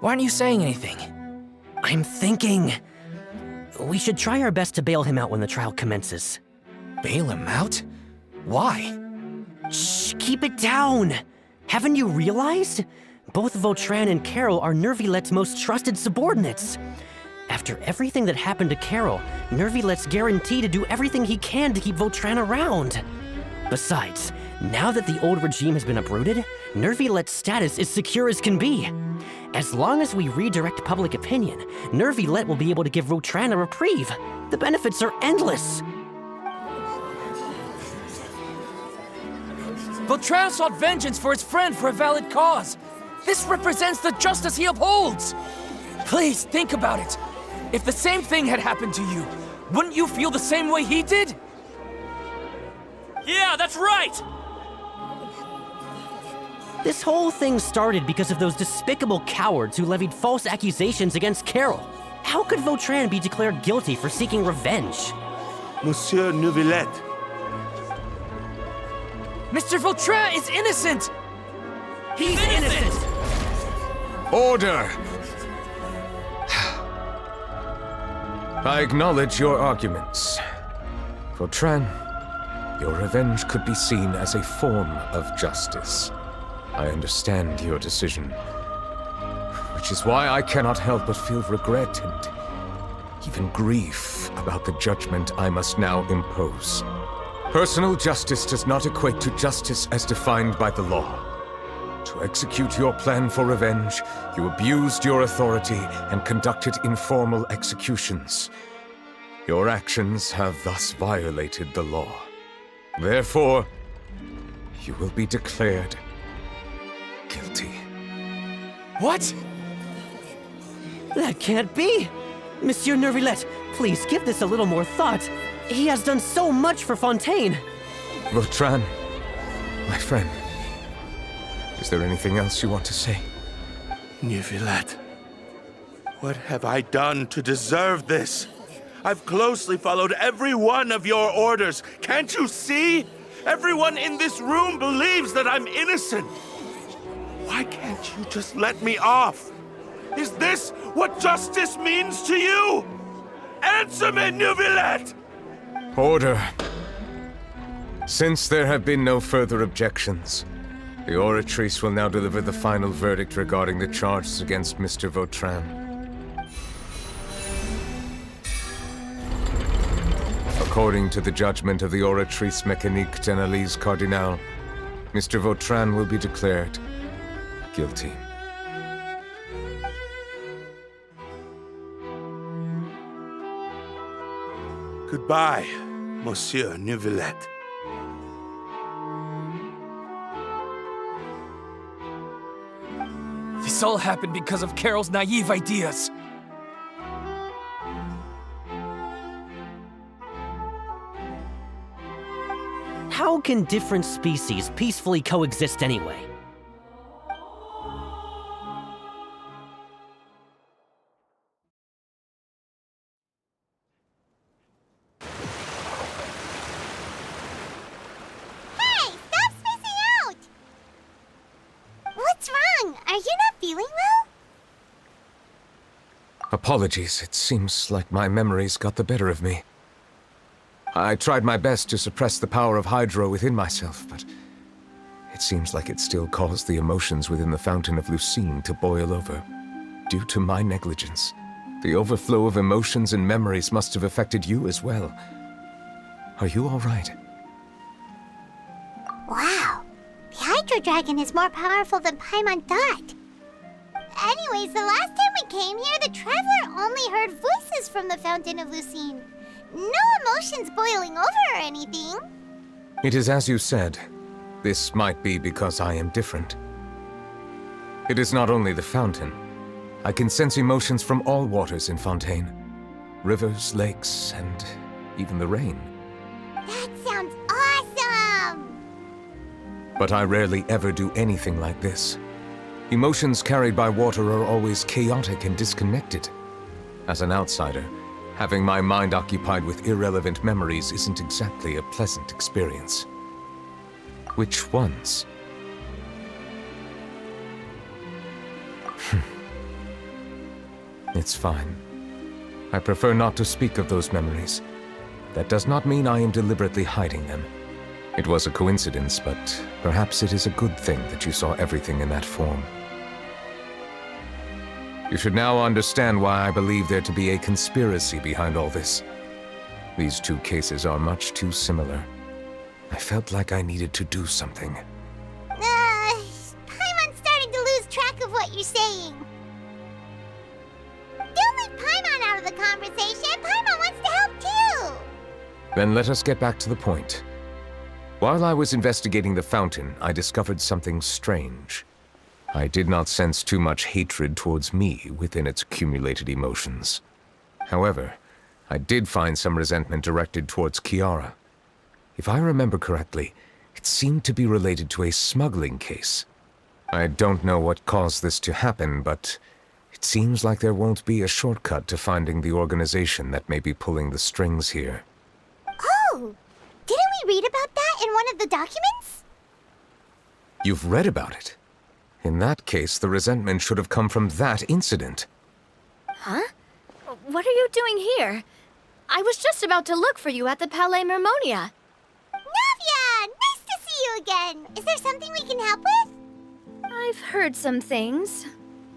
why aren't you saying anything? I'm thinking... we should try our best to bail him out when the trial commences. Bail him out? Why? Shh, keep it down! Haven't you realized? Both Vautrin and Carol are Nёvilleta's most trusted subordinates. After everything that happened to Carol, Nёvilleta's guaranteed to do everything he can to keep Vautrin around. Besides, now that the old regime has been uprooted, Nёvilleta's status is secure as can be. As long as we redirect public opinion, Nёvilleta will be able to give Vautrin a reprieve. The benefits are endless. Vautrin sought vengeance for his friend for a valid cause. This represents the justice he upholds. Please, think about it. If the same thing had happened to you, wouldn't you feel the same way he did? Yeah, that's right! This whole thing started because of those despicable cowards who levied false accusations against Carol. How could Vautrin be declared guilty for seeking revenge? Monsieur Nёvilleta. Mr. Vautrin is innocent! He's innocent! Order! I acknowledge your arguments. Vautrin, your revenge could be seen as a form of justice. I understand your decision, which is why I cannot help but feel regret and even grief about the judgment I must now impose. Personal justice does not equate to justice as defined by the law. To execute your plan for revenge, you abused your authority and conducted informal executions. Your actions have thus violated the law. Therefore, you will be declared guilty. What? That can't be! Monsieur Nёvilleta, please give this a little more thought. He has done so much for Ffontaine. Vautrin, my friend, is there anything else you want to say? Nёvilleta, what have I done to deserve this? I've closely followed every one of your orders. Can't you see? Everyone in this room believes that I'm innocent. Why can't you just let me off? Is this what justice means to you? Answer me, Nёvilleta! Order. Since there have been no further objections, the Oratrice will now deliver the final verdict regarding the charges against Mr. Vautrin. According to the judgment of the Oratrice Mécanique d'Analyse Cardinal, Mr. Vautrin will be declared guilty. Goodbye, Monsieur Nёvilleta. This all happened because of Carol's naive ideas. How can different species peacefully coexist anyway? Hey, stop spacing out! What's wrong? Are you not feeling well? Apologies, it seems like my memories got the better of me. I tried my best to suppress the power of Hydro within myself, but it seems like it still caused the emotions within the Fountain of Lucine to boil over. Due to my negligence, the overflow of emotions and memories must have affected you as well. Are you all right? Wow, the Hydro Dragon is more powerful than Paimon thought. Anyways, the last time we came here, the Traveler only heard voices from the Fountain of Lucine. No emotions boiling over or anything. It is as you said. This might be because I am different. It is not only the fountain. I can sense emotions from all waters in Ffontein. Rivers, lakes, and even the rain. That sounds awesome! But I rarely ever do anything like this. Emotions carried by water are always chaotic and disconnected. As an outsider, having my mind occupied with irrelevant memories isn't exactly a pleasant experience. Which ones? It's fine. I prefer not to speak of those memories. That does not mean I am deliberately hiding them. It was a coincidence, but perhaps it is a good thing that you saw everything in that form. You should now understand why I believe there to be a conspiracy behind all this. These two cases are much too similar. I felt like I needed to do something. Paimon's starting to lose track of what you're saying. Don't leave Paimon out of the conversation. Paimon wants to help too. Then let us get back to the point. While I was investigating the fountain, I discovered something strange. I did not sense too much hatred towards me within its accumulated emotions. However, I did find some resentment directed towards Kiara. If I remember correctly, it seemed to be related to a smuggling case. I don't know what caused this to happen, but it seems like there won't be a shortcut to finding the organization that may be pulling the strings here. Oh! Didn't we read about that in one of the documents? You've read about it? In that case, the resentment should have come from that incident. Huh? What are you doing here? I was just about to look for you at the Palais Mermonia. Navia! Nice to see you again! Is there something we can help with? I've heard some things,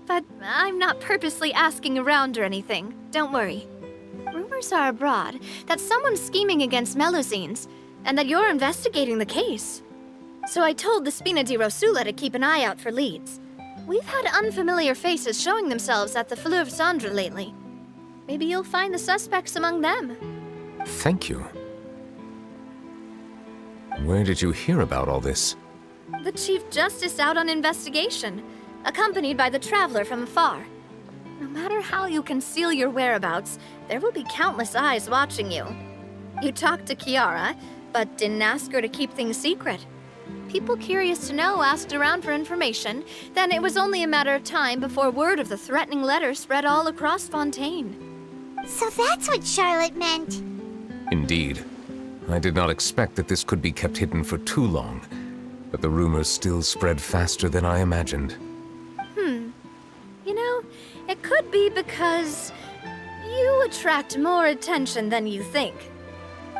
but I'm not purposely asking around or anything. Don't worry. Rumors are abroad that someone's scheming against Melusines, and that you're investigating the case. So I told the Spina di Rosula to keep an eye out for leads. We've had unfamiliar faces showing themselves at the Fleuve Cendre lately. Maybe you'll find the suspects among them. Thank you. Where did you hear about all this? The Chief Justice out on investigation, accompanied by the Traveler from afar. No matter how you conceal your whereabouts, there will be countless eyes watching you. You talked to Kiara, but didn't ask her to keep things secret. People curious to know asked around for information, then it was only a matter of time before word of the threatening letter spread all across Fontейн. So that's what Charlotte meant. Indeed. I did not expect that this could be kept hidden for too long, but the rumors still spread faster than I imagined. You know, it could be because you attract more attention than you think.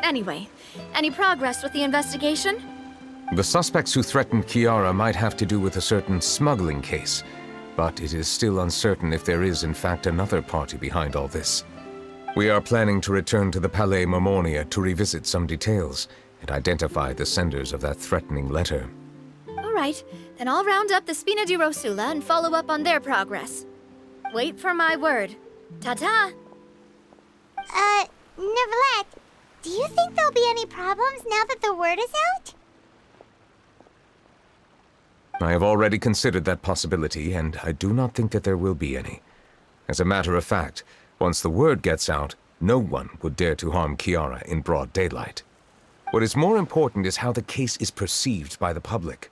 Anyway, any progress with the investigation? The suspects who threatened Kiara might have to do with a certain smuggling case, but it is still uncertain if there is in fact another party behind all this. We are planning to return to the Palais Mermonia to revisit some details and identify the senders of that threatening letter. All right, then I'll round up the Spina di Rosula and follow up on their progress. Wait for my word. Ta-ta! Nёvillette, do you think there'll be any problems now that the word is out? I have already considered that possibility, and I do not think that there will be any. As a matter of fact, once the word gets out, no one would dare to harm Kiara in broad daylight. What is more important is how the case is perceived by the public.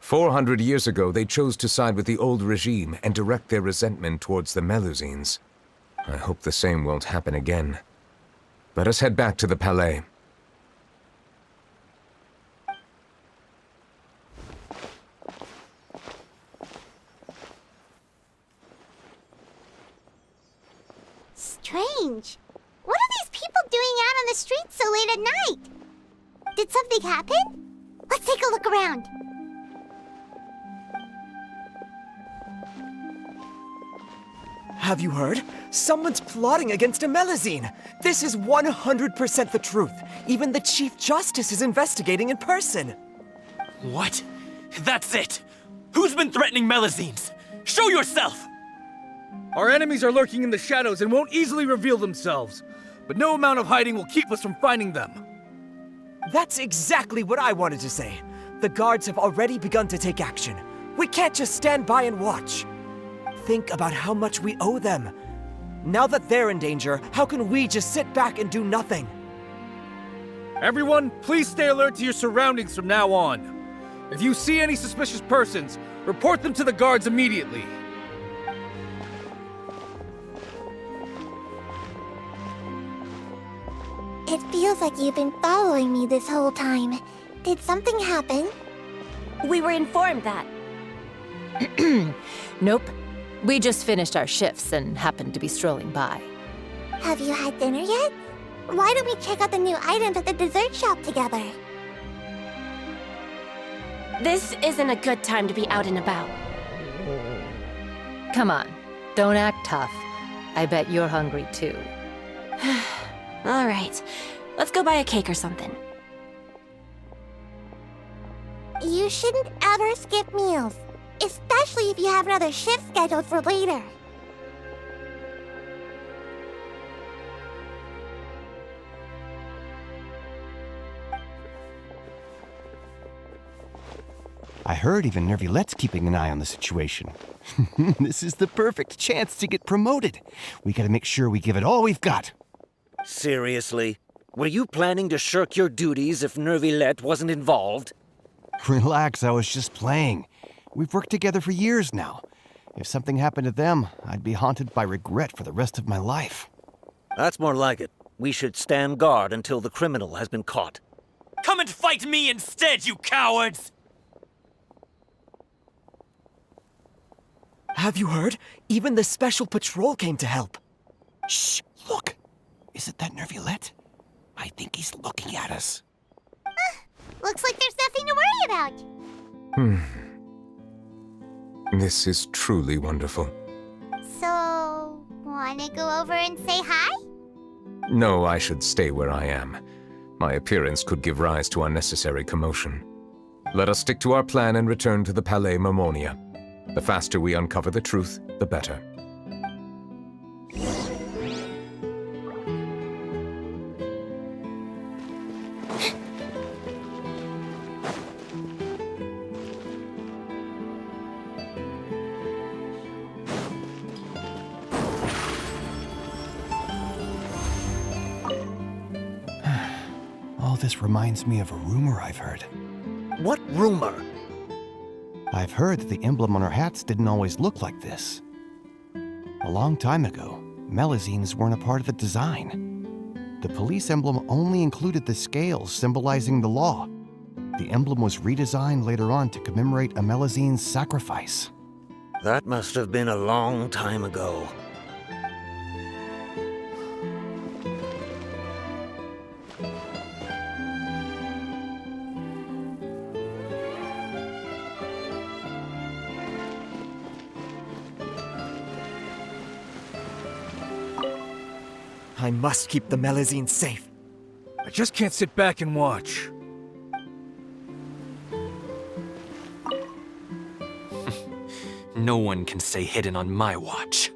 400 years ago, they chose to side with the old regime and direct their resentment towards the Melusines. I hope the same won't happen again. Let us head back to the Palais. Strange. What are these people doing out on the streets so late at night? Did something happen? Let's take a look around. Have you heard? Someone's plotting against a Melusine. This is 100% the truth. Even the Chief Justice is investigating in person. What? That's it! Who's been threatening Melusines? Show yourself! Our enemies are lurking in the shadows and won't easily reveal themselves. But no amount of hiding will keep us from finding them. That's exactly what I wanted to say. The guards have already begun to take action. We can't just stand by and watch. Think about how much we owe them. Now that they're in danger, how can we just sit back and do nothing? Everyone, please stay alert to your surroundings from now on. If you see any suspicious persons, report them to the guards immediately. It feels like you've been following me this whole time. Did something happen? We were informed that. Nope. We just finished our shifts and happened to be strolling by. Have you had dinner yet? Why don't we check out the new items at the dessert shop together? This isn't a good time to be out and about. Come on, don't act tough. I bet you're hungry too. All right, let's go buy a cake or something. You shouldn't ever skip meals, especially if you have another shift scheduled for later. I heard even Nёvillet's keeping an eye on the situation. This is the perfect chance to get promoted. We gotta make sure we give it all we've got. Seriously? Were you planning to shirk your duties if Nёvillette wasn't involved? Relax, I was just playing. We've worked together for years now. If something happened to them, I'd be haunted by regret for the rest of my life. That's more like it. We should stand guard until the criminal has been caught. Come and fight me instead, you cowards! Have you heard? Even the Special Patrol came to help. Shh! Look! Isn't that Nёvillette? I think he's looking at us. Looks like there's nothing to worry about. This is truly wonderful. So, wanna go over and say hi? No, I should stay where I am. My appearance could give rise to unnecessary commotion. Let us stick to our plan and return to the Palais Mermonia. The faster we uncover the truth, the better. All this reminds me of a rumor I've heard. What rumor? I've heard that the emblem on our hats didn't always look like this. A long time ago, Melusines weren't a part of the design. The police emblem only included the scales symbolizing the law. The emblem was redesigned later on to commemorate a Melusine's sacrifice. That must have been a long time ago. I must keep the Melusines safe. I just can't sit back and watch. No one can stay hidden on my watch.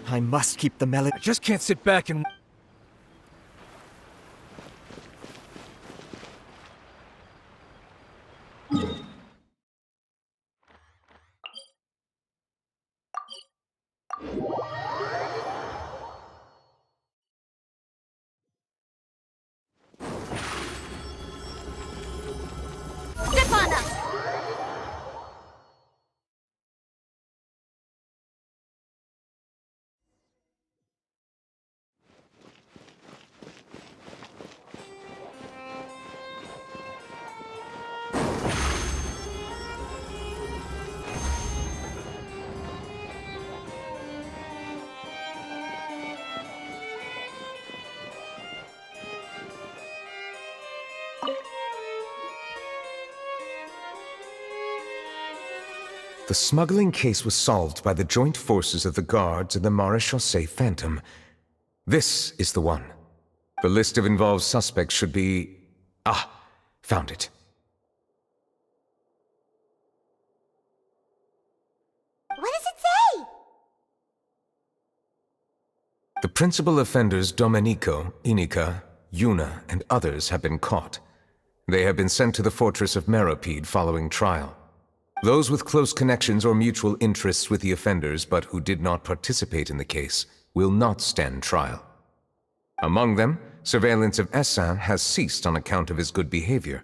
I must keep the I just can't sit back and... Step on us! The smuggling case was solved by the joint forces of the guards and the Maréchaussée Phantom. This is the one. The list of involved suspects should be... Ah, found it. What does it say? The principal offenders Domenico, Inica, Yuna, and others have been caught. They have been sent to the fortress of Meropide following trial. Those with close connections or mutual interests with the offenders but who did not participate in the case will not stand trial. Among them, surveillance of Essin has ceased on account of his good behavior.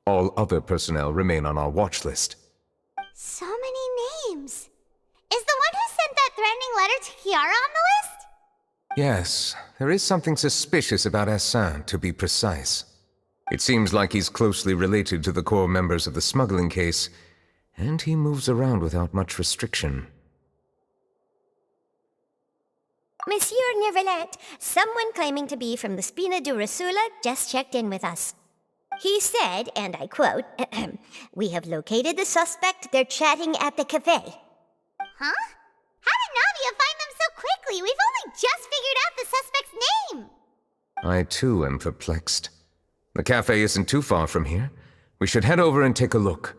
All other personnel remain on our watch list. So many names. Is the one who sent that threatening letter to Kiara on the list? Yes, there is something suspicious about Essin, to be precise. It seems like he's closely related to the core members of the smuggling case, and he moves around without much restriction. Monsieur Nёvillette, someone claiming to be from the Spina Durasula just checked in with us. He said, and I quote, "We have located the suspect. They're chatting at the cafe." Huh? How did Navia find them so quickly? We've only just figured out the suspect's name! I too am perplexed. The cafe isn't too far from here. We should head over and take a look.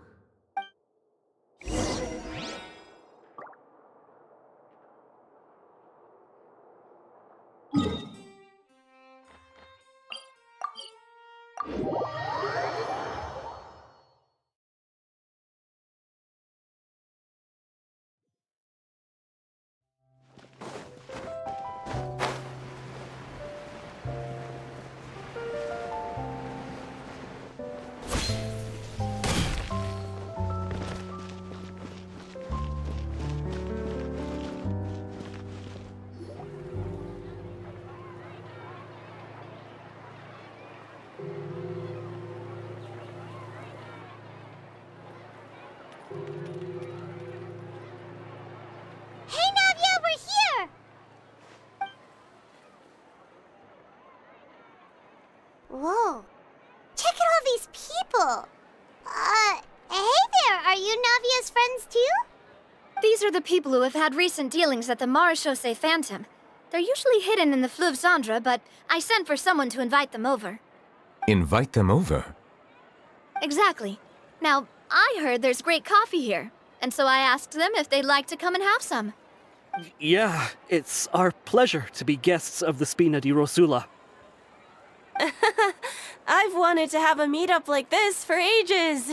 too? These are the people who have had recent dealings at the Marechaussee Phantom. They're usually hidden in the Fleuve Cendre, but I sent for someone to invite them over. Invite them over? Exactly. Now, I heard there's great coffee here, and so I asked them if they'd like to come and have some. Yeah, it's our pleasure to be guests of the Spina di Rosula. I've wanted to have a meetup like this for ages.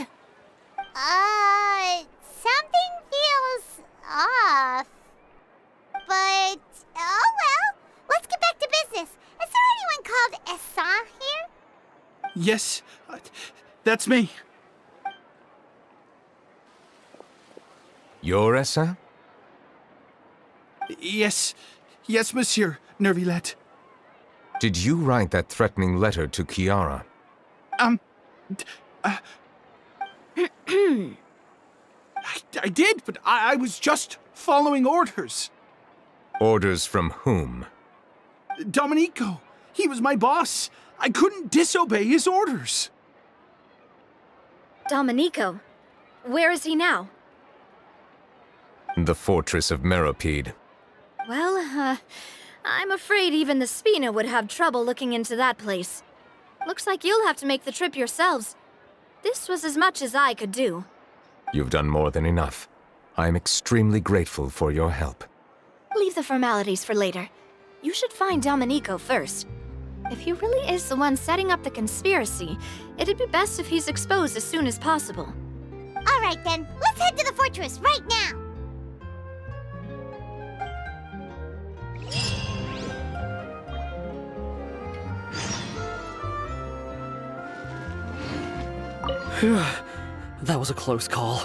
Something feels off. But, oh well. Let's get back to business. Is there anyone called Essa here? Yes, that's me. You're Essa? Yes, Monsieur Nёvilleta. Did you write that threatening letter to Kiara? I did, but I was just following orders. Orders from whom? Domenico. He was my boss. I couldn't disobey his orders. Domenico? Where is he now? The fortress of Meropide. Well, I'm afraid even the Spina would have trouble looking into that place. Looks like you'll have to make the trip yourselves. This was as much as I could do. You've done more than enough. I am extremely grateful for your help. Leave the formalities for later. You should find Domenico first. If he really is the one setting up the conspiracy, it'd be best if he's exposed as soon as possible. All right then, let's head to the fortress right now. Phew. That was a close call.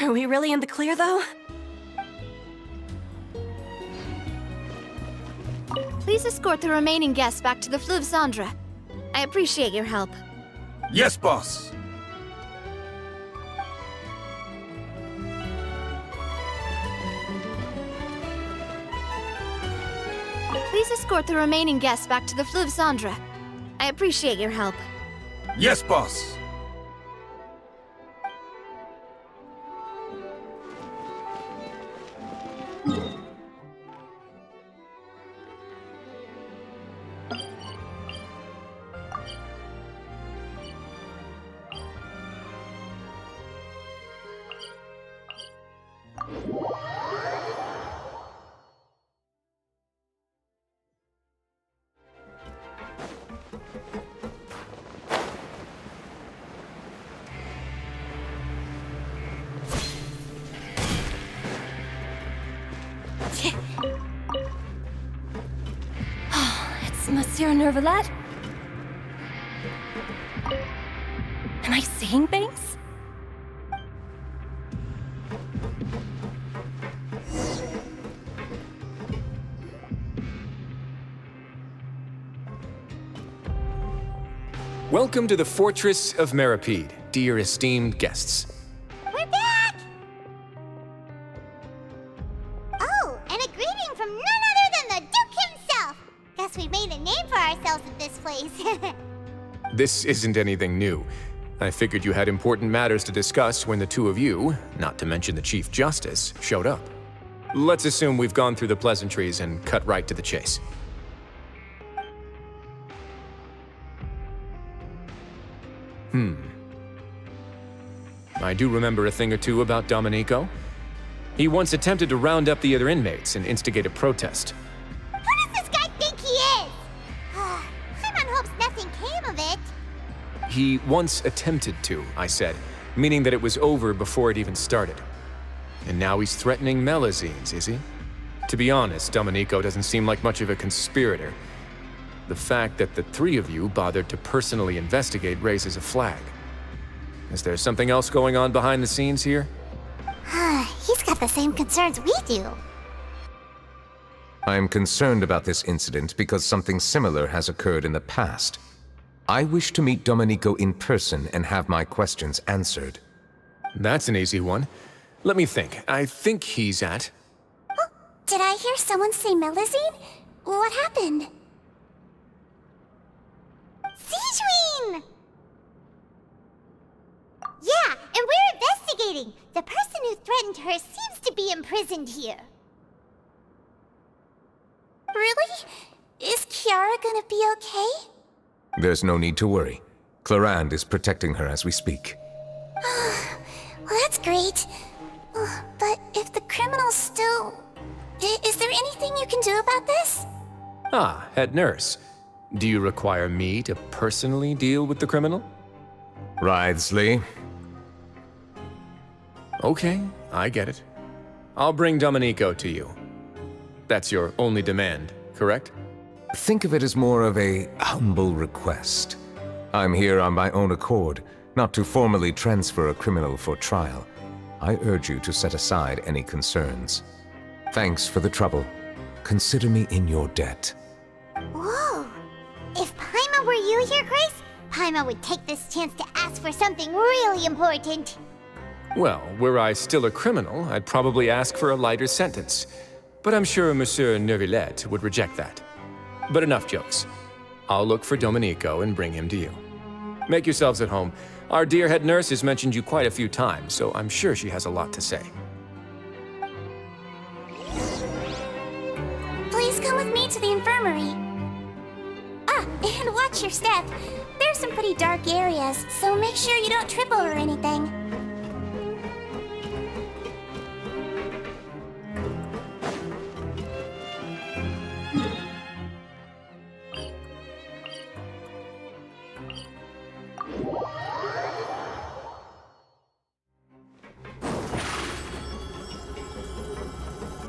Are we really in the clear, though? Please escort the remaining guests back to the Fleuve Cendre. I appreciate your help. Yes, boss. Please escort the remaining guests back to the Fleuve Cendre. I appreciate your help. Yes, boss. It's Monsieur Nёvilleta? Am I seeing things? Welcome to the Fortress of Meropide, dear esteemed guests. We're back! Oh, and a greeting from none other than the Duke himself! Guess we've made a name for ourselves at this place. This isn't anything new. I figured you had important matters to discuss when the two of you, not to mention the Chief Justice, showed up. Let's assume we've gone through the pleasantries and cut right to the chase. I do remember a thing or two about Domenico. He once attempted to round up the other inmates and instigate a protest. Who does this guy think he is? Paimon hopes nothing came of it. He once attempted to, I said, meaning that it was over before it even started. And now he's threatening Melazines, is he? To be honest, Domenico doesn't seem like much of a conspirator. The fact that the three of you bothered to personally investigate raises a flag. Is there something else going on behind the scenes here? He's got the same concerns we do. I am concerned about this incident because something similar has occurred in the past. I wish to meet Domenico in person and have my questions answered. That's an easy one. Let me think. I think he's at... Oh, did I hear someone say Melazine? What happened? Siegeween! Yeah, and we're fascinating. The person who threatened her seems to be imprisoned here. Really? Is Kiara gonna be okay? There's no need to worry. Clarand is protecting her as we speak. Well, that's great. But if the criminal's still... Is there anything you can do about this? Ah, head nurse. Do you require me to personally deal with the criminal? Writhsley. Okay, I get it. I'll bring Domenico to you. That's your only demand, correct? Think of it as more of a humble request. I'm here on my own accord, not to formally transfer a criminal for trial. I urge you to set aside any concerns. Thanks for the trouble. Consider me in your debt. Whoa! If Paimon were you here, Grace, Paimon would take this chance to ask for something really important. Well, were I still a criminal, I'd probably ask for a lighter sentence. But I'm sure Monsieur Nёvilleta would reject that. But enough jokes. I'll look for Domenico and bring him to you. Make yourselves at home. Our dear head nurse has mentioned you quite a few times, so I'm sure she has a lot to say. Please come with me to the infirmary. Ah, and watch your step. There's some pretty dark areas, so make sure you don't trip over anything.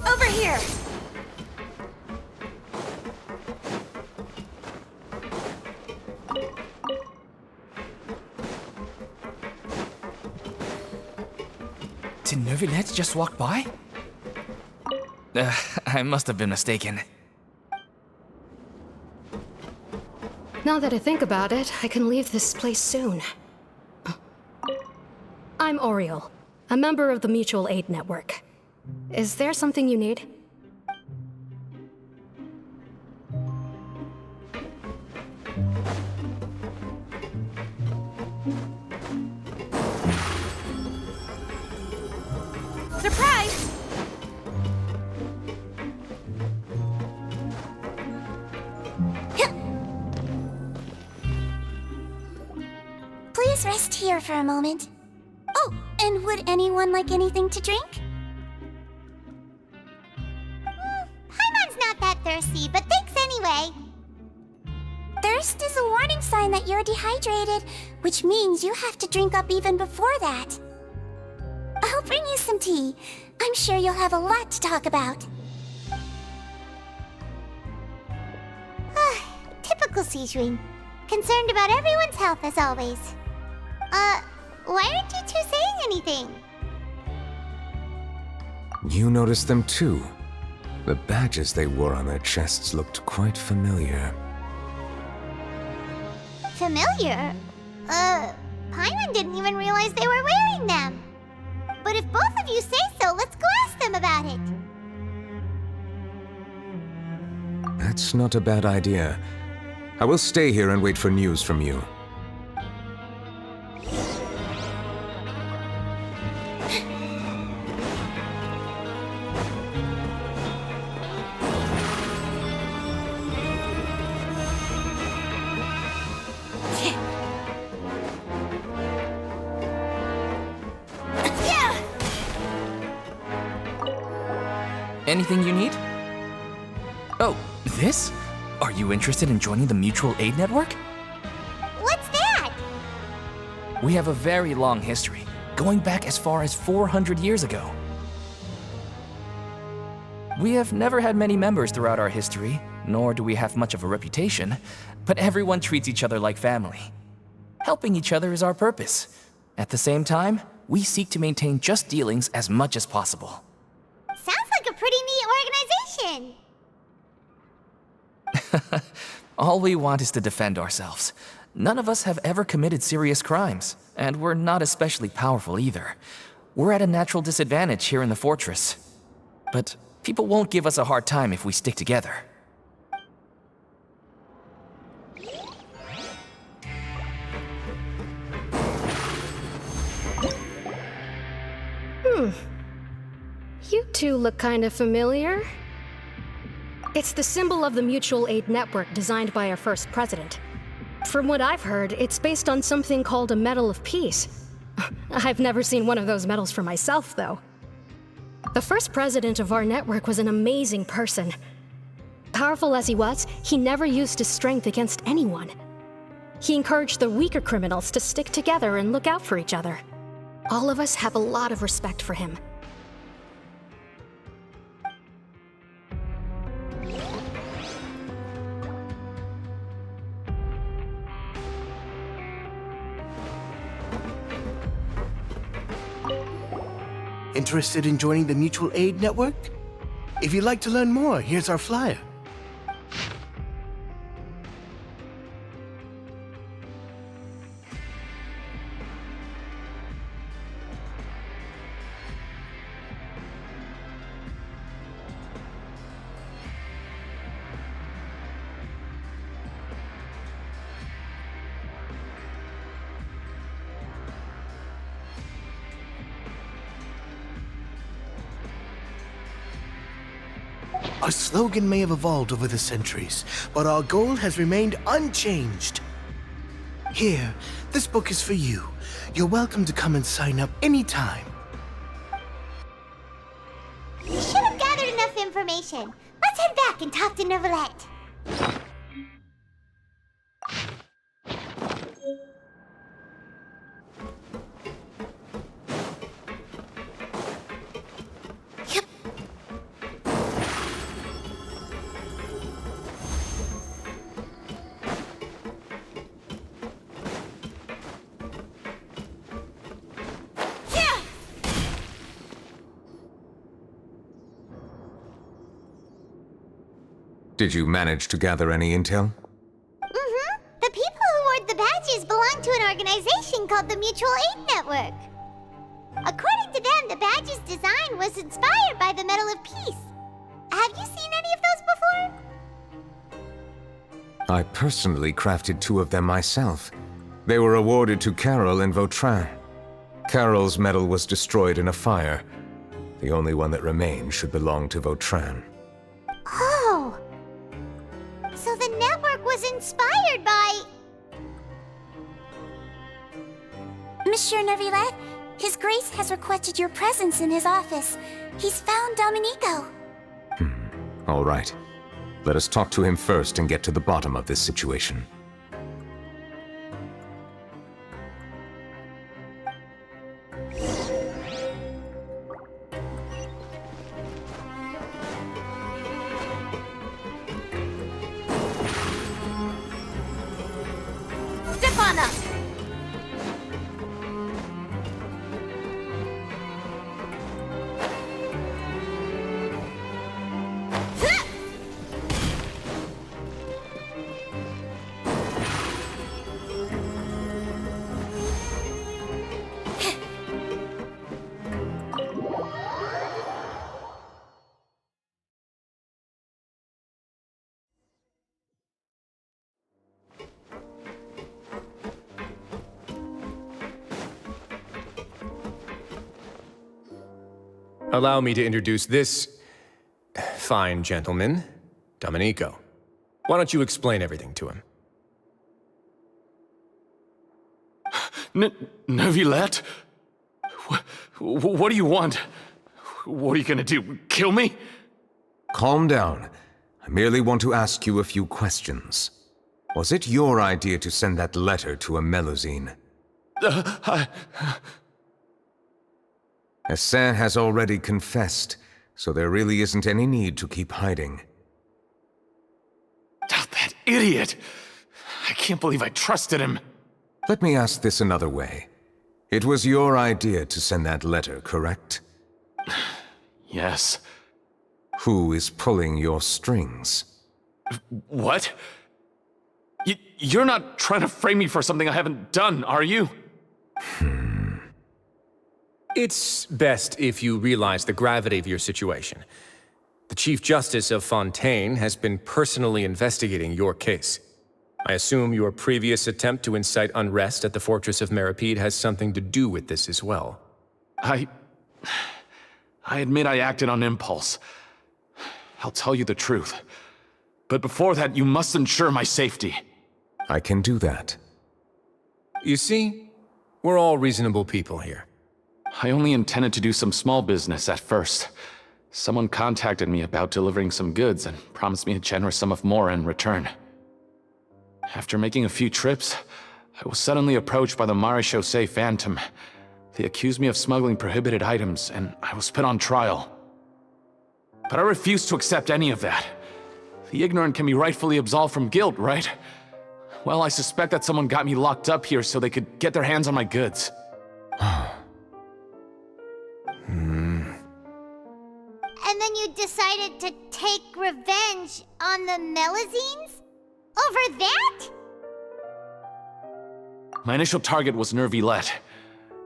Over here! Did Nёvilleta just walk by? I must have been mistaken. Now that I think about it, I can leave this place soon. I'm Oriole, a member of the Mutual Aid Network. Is there something you need? Surprise! Please rest here for a moment. Oh, and would anyone like anything to drink? Paimon's not that thirsty, but thanks anyway. Thirst is a warning sign that you're dehydrated, which means you have to drink up even before that. I'll bring you some tea. I'm sure you'll have a lot to talk about. Typical Sijun. Concerned about everyone's health as always. Why aren't you two saying anything? You noticed them too. The badges they wore on their chests looked quite familiar. Familiar? Paimon didn't even realize they were wearing them. But if both of you say so, let's go ask them about it. That's not a bad idea. I will stay here and wait for news from you. Anything you need? Oh, this? Are you interested in joining the Mutual Aid Network? What's that? We have a very long history, going back as far as 400 years ago. We have never had many members throughout our history, nor do we have much of a reputation, but everyone treats each other like family. Helping each other is our purpose. At the same time, we seek to maintain just dealings as much as possible. Sounds like a pretty neat organization. All we want is to defend ourselves. None of us have ever committed serious crimes, and we're not especially powerful either. We're at a natural disadvantage here in the fortress. But people won't give us a hard time if we stick together. You two look kind of familiar. It's the symbol of the Mutual Aid Network designed by our first president. From what I've heard, it's based on something called a Medal of Peace. I've never seen one of those medals for myself, though. The first president of our network was an amazing person. Powerful as he was, he never used his strength against anyone. He encouraged the weaker criminals to stick together and look out for each other. All of us have a lot of respect for him. Interested in joining the Mutual Aid Network? If you'd like to learn more, here's our flyer. Our slogan may have evolved over the centuries, but our goal has remained unchanged. Here, this book is for you. You're welcome to come and sign up anytime. We should have gathered enough information. Let's head back and talk to Nёvilleta. Did you manage to gather any intel? Mm-hmm. The people who wore the badges belong to an organization called the Mutual Aid Network. According to them, the badge's design was inspired by the Medal of Peace. Have you seen any of those before? I personally crafted 2 of them myself. They were awarded to Carol in Vautrin. Carol's medal was destroyed in a fire. The only one that remained should belong to Vautrin. Oh! So the network was inspired by... Monsieur Nёvilleta, His Grace has requested your presence in his office. He's found Domenico. All right. Let us talk to him first and get to the bottom of this situation. Step on up! Allow me to introduce this fine gentleman, Domenico. Why don't you explain everything to him? Nёvilleta? What do you want? What are you gonna do, kill me? Calm down. I merely want to ask you a few questions. Was it your idea to send that letter to a Melusine? Hassan has already confessed, so there really isn't any need to keep hiding. That idiot! I can't believe I trusted him. Let me ask this another way. It was your idea to send that letter, correct? Yes. Who is pulling your strings? What? You're not trying to frame me for something I haven't done, are you? It's best if you realize the gravity of your situation. The Chief Justice of Fontейн has been personally investigating your case. I assume your previous attempt to incite unrest at the Fortress of Meripede has something to do with this as well. I admit I acted on impulse. I'll tell you the truth. But before that, you must ensure my safety. I can do that. You see, we're all reasonable people here. I only intended to do some small business at first. Someone contacted me about delivering some goods and promised me a generous sum of more in return. After making a few trips, I was suddenly approached by the Marechaussee Phantom. They accused me of smuggling prohibited items, and I was put on trial. But I refused to accept any of that. The ignorant can be rightfully absolved from guilt, right? Well, I suspect that someone got me locked up here so they could get their hands on my goods. And then you decided to take revenge on the Melazines? Over that? My initial target was Nёvilleta.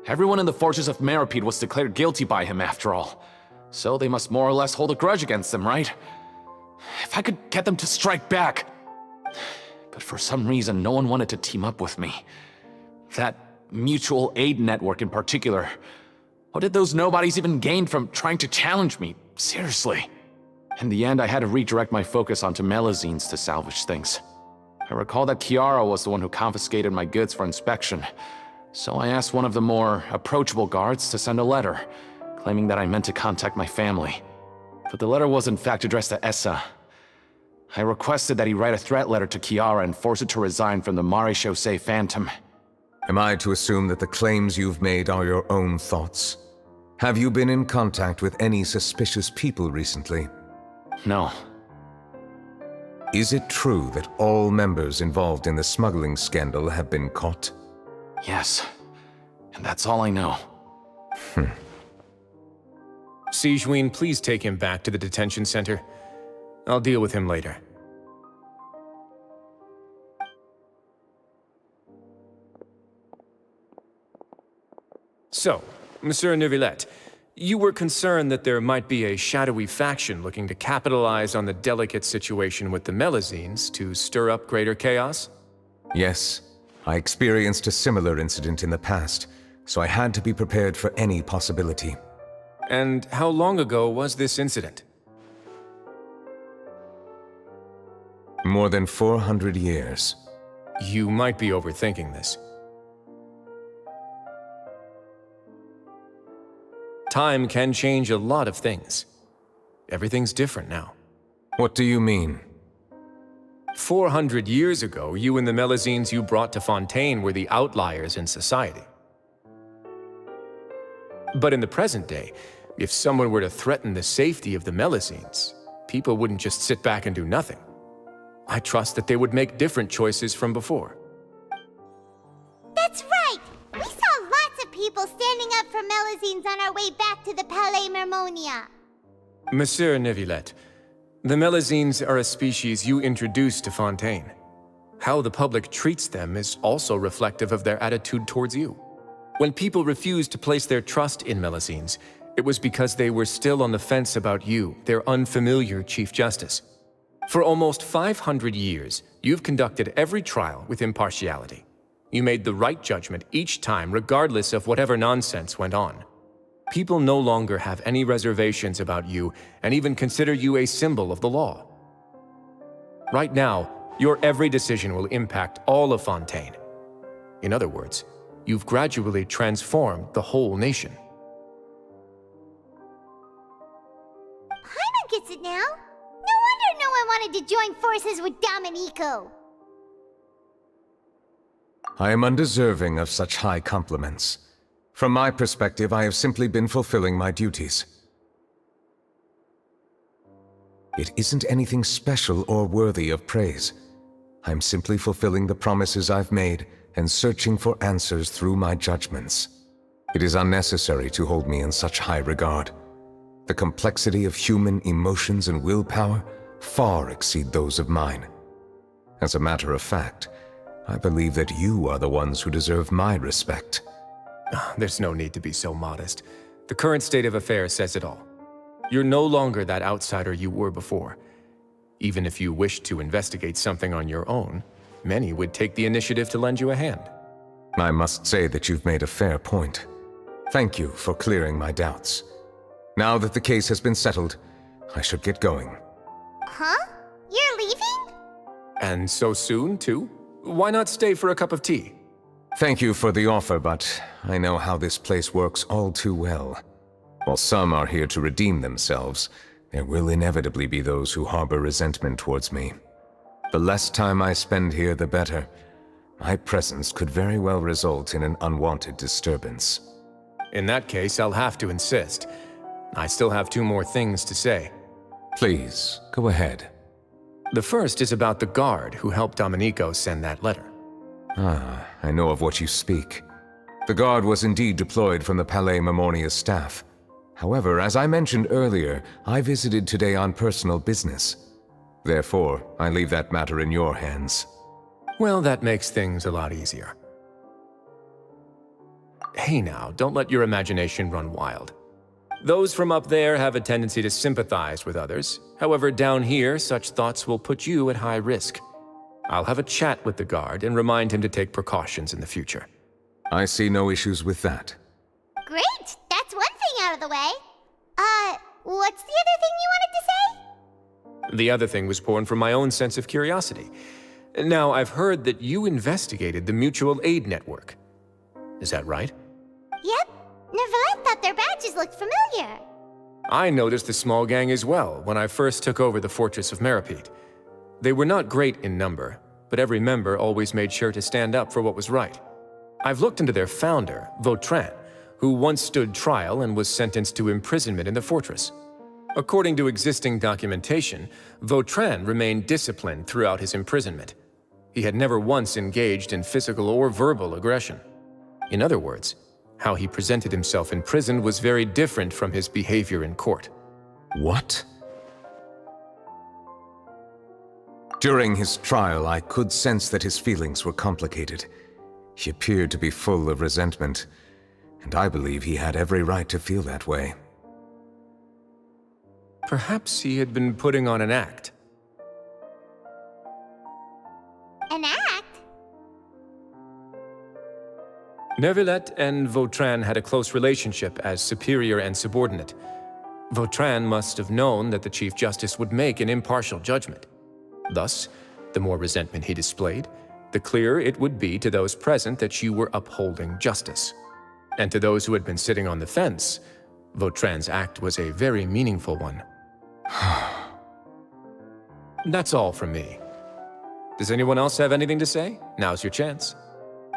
Everyone in the fortress of Meropide was declared guilty by him, after all. So they must more or less hold a grudge against them, right? If I could get them to strike back. But for some reason, no one wanted to team up with me. That mutual aid network in particular. What did those nobodies even gain from trying to challenge me? Seriously. In the end, I had to redirect my focus onto Melazines to salvage things. I recall that Kiara was the one who confiscated my goods for inspection. So I asked one of the more approachable guards to send a letter, claiming that I meant to contact my family. But the letter was in fact addressed to Essa. I requested that he write a threat letter to Kiara and force her to resign from the Marechaussee Phantom. Am I to assume that the claims you've made are your own thoughts? Have you been in contact with any suspicious people recently? No. Is it true that all members involved in the smuggling scandal have been caught? Yes. And that's all I know. Sigewinne, please take him back to the detention center. I'll deal with him later. So, Monsieur Nёvilleta, you were concerned that there might be a shadowy faction looking to capitalize on the delicate situation with the Melazines to stir up greater chaos? Yes. I experienced a similar incident in the past, so I had to be prepared for any possibility. And how long ago was this incident? More than 400 years. You might be overthinking this. Time can change a lot of things. Everything's different now. What do you mean? 400 years ago, you and the Melazines you brought to Fontейн were the outliers in society. But in the present day, if someone were to threaten the safety of the Melazines, people wouldn't just sit back and do nothing. I trust that they would make different choices from before. That's right! We saw lots of people standing up for Melazines on our way back to the Palais Mermonia. Monsieur Nёvilleta, the Melazines are a species you introduced to Fontейн. How the public treats them is also reflective of their attitude towards you. When people refused to place their trust in Melazines, it was because they were still on the fence about you, their unfamiliar Chief Justice. For almost 500 years, you've conducted every trial with impartiality. You made the right judgment each time, regardless of whatever nonsense went on. People no longer have any reservations about you and even consider you a symbol of the law. Right now, your every decision will impact all of Fontейn. In other words, you've gradually transformed the whole nation. Paimon gets it now. No wonder no one wanted to join forces with Domenico. I am undeserving of such high compliments. From my perspective, I have simply been fulfilling my duties. It isn't anything special or worthy of praise. I'm simply fulfilling the promises I've made and searching for answers through my judgments. It is unnecessary to hold me in such high regard. The complexity of human emotions and willpower far exceed those of mine. As a matter of fact, I believe that you are the ones who deserve my respect. There's no need to be so modest. The current state of affairs says it all. You're no longer that outsider you were before. Even if you wished to investigate something on your own, many would take the initiative to lend you a hand. I must say that you've made a fair point. Thank you for clearing my doubts. Now that the case has been settled, I should get going. Huh? You're leaving? And so soon, too? Why not stay for a cup of tea? Thank you for the offer, but I know how this place works all too well. While some are here to redeem themselves, there will inevitably be those who harbor resentment towards me. The less time I spend here, the better. My presence could very well result in an unwanted disturbance. In that case, I'll have to insist. I still have 2 more things to say. Please, go ahead. The first is about the guard who helped Domenico send that letter. Ah, I know of what you speak. The guard was indeed deployed from the Palais Memoria's staff. However, as I mentioned earlier, I visited today on personal business. Therefore, I leave that matter in your hands. Well, that makes things a lot easier. Hey now, don't let your imagination run wild. Those from up there have a tendency to sympathize with others. However, down here, such thoughts will put you at high risk. I'll have a chat with the guard and remind him to take precautions in the future. I see no issues with that. Great! That's one thing out of the way. What's the other thing you wanted to say? The other thing was born from my own sense of curiosity. Now, I've heard that you investigated the mutual aid network. Is that right? Yep. Nёvilleta thought their badges looked familiar. I noticed the small gang as well when I first took over the fortress of Meropide. They were not great in number, but every member always made sure to stand up for what was right. I've looked into their founder, Vautrin, who once stood trial and was sentenced to imprisonment in the fortress. According to existing documentation, Vautrin remained disciplined throughout his imprisonment. He had never once engaged in physical or verbal aggression. In other words, how he presented himself in prison was very different from his behavior in court. What? During his trial, I could sense that his feelings were complicated. He appeared to be full of resentment, and I believe he had every right to feel that way. Perhaps he had been putting on an act. An act? Nёvilleta and Vautrin had a close relationship as superior and subordinate. Vautrin must have known that the Chief Justice would make an impartial judgment. Thus, the more resentment he displayed, the clearer it would be to those present that you were upholding justice. And to those who had been sitting on the fence, Vautrin's act was a very meaningful one. That's all from me. Does anyone else have anything to say? Now's your chance.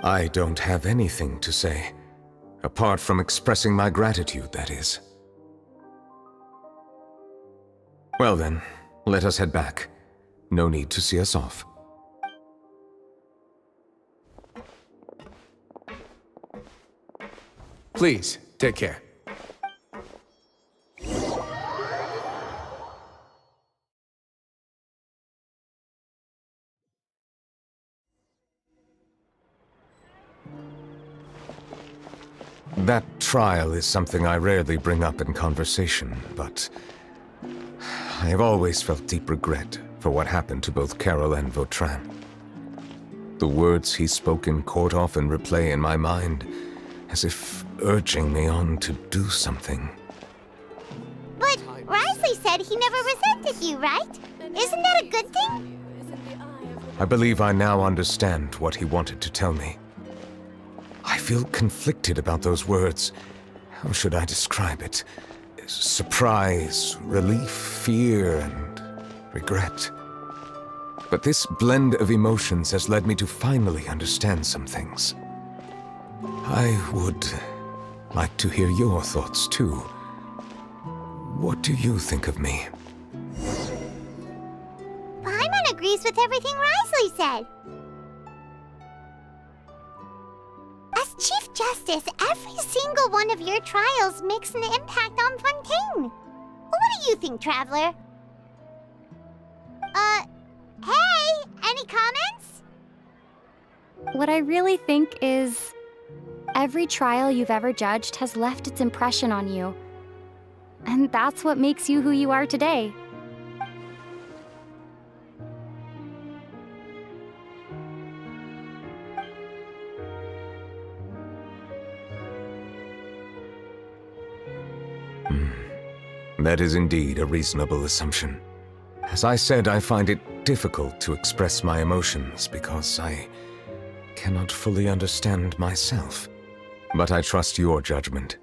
I don't have anything to say. Apart from expressing my gratitude, that is. Well then, let us head back. No need to see us off. Please, take care. That trial is something I rarely bring up in conversation, but I have always felt deep regret for what happened to both Carol and Vautrin. The words he spoke in court often replay in my mind, as if urging me on to do something. But Risley said he never resented you, right? Isn't that a good thing? I believe I now understand what he wanted to tell me. I feel conflicted about those words. How should I describe it? Surprise, relief, fear, and regret. But this blend of emotions has led me to finally understand some things. I would like to hear your thoughts, too. What do you think of me? Paimon agrees with everything Risley said. As Chief Justice, every single one of your trials makes an impact on Fontейн. What do you think, Traveler? Hey, any comments? What I really think is, every trial you've ever judged has left its impression on you. And that's what makes you who you are today. That is indeed a reasonable assumption. As I said, I find it difficult to express my emotions because I cannot fully understand myself. But I trust your judgment.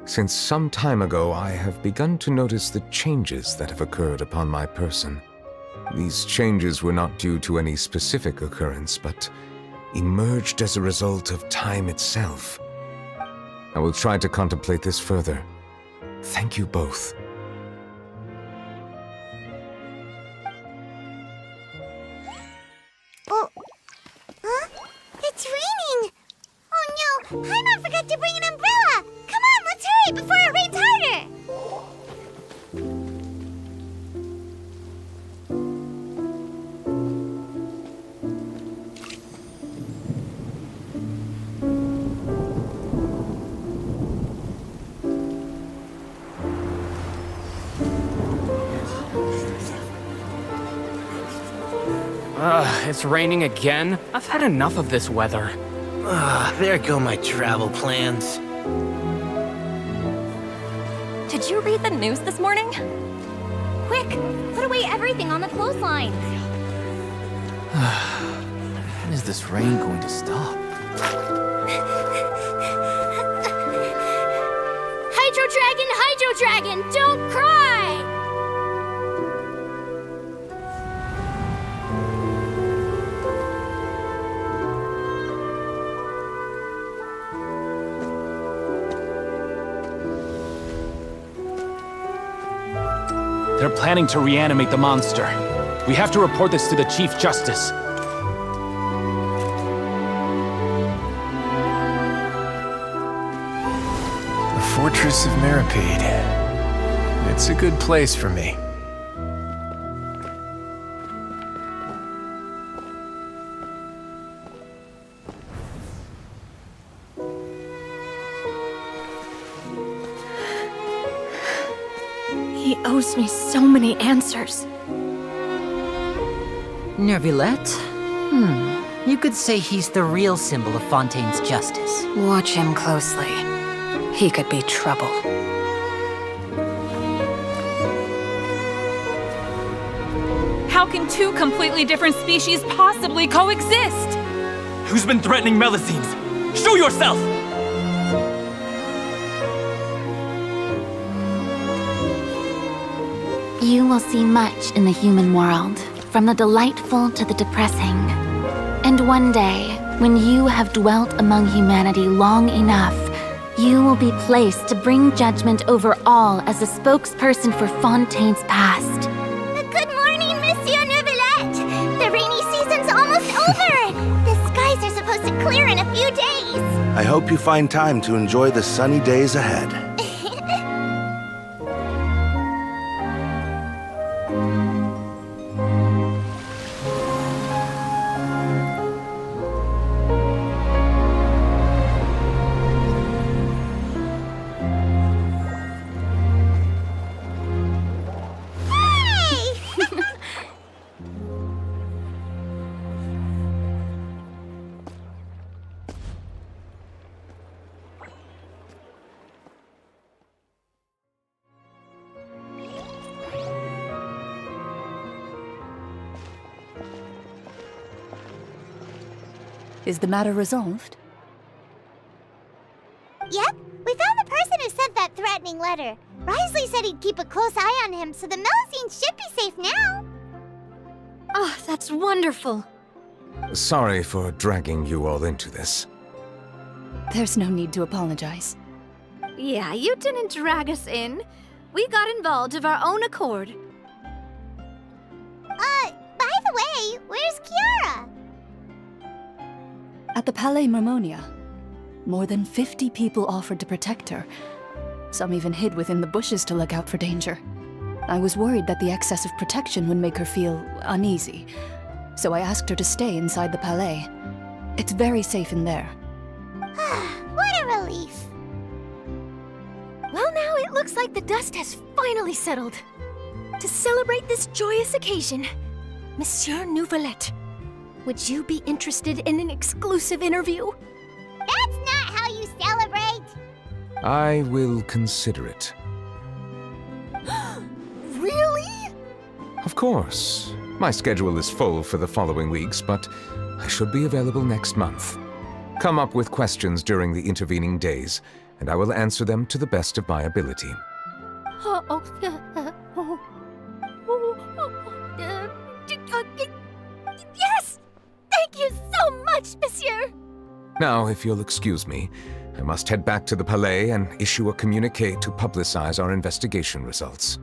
Since some time ago, I have begun to notice the changes that have occurred upon my person. These changes were not due to any specific occurrence, but emerged as a result of time itself. I will try to contemplate this further. Thank you both. Oh, huh? It's raining! Oh no, Paimon forgot to bring an umbrella! Come on, let's hurry before it rains harder! It's raining again? I've had enough of this weather. There go my travel plans. Did you read the news this morning? Quick, put away everything on the clothesline. When is this rain going to stop? Hydro Dragon, don't cry! They're planning to reanimate the monster. We have to report this to the Chief Justice. The Fortress of Maripede. It's a good place for me. He owes me so many answers. Nёvilleta? You could say he's the real symbol of Fontaine's justice. Watch him closely. He could be trouble. How can two completely different species possibly coexist? Who's been threatening Melazines? Show yourself! You will see much in the human world, from the delightful to the depressing. And one day, when you have dwelt among humanity long enough, you will be placed to bring judgment over all as a spokesperson for Fontaine's past. Good morning, Monsieur Nёvilleta! The rainy season's almost over! The skies are supposed to clear in a few days! I hope you find time to enjoy the sunny days ahead. Is the matter resolved? Yep, we found the person who sent that threatening letter. Risley said he'd keep a close eye on him, so the Melazines should be safe now. Oh, that's wonderful. Sorry for dragging you all into this. There's no need to apologize. Yeah, you didn't drag us in. We got involved of our own accord. By the way, where's Kiara? At the Palais Marmonia, more than 50 people offered to protect her. Some even hid within the bushes to look out for danger. I was worried that the excess of protection would make her feel uneasy, so I asked her to stay inside the Palais. It's very safe in there. What a relief. Well, now it looks like the dust has finally settled. To celebrate this joyous occasion, Monsieur Nёvilleta, would you be interested in an exclusive interview? That's not how you celebrate! I will consider it. Of course. My schedule is full for the following weeks, but I should be available next month. Come up with questions during the intervening days, and I will answer them to the best of my ability. Yes! Thank you so much, monsieur! Now, if you'll excuse me, I must head back to the Palais and issue a communiqué to publicize our investigation results.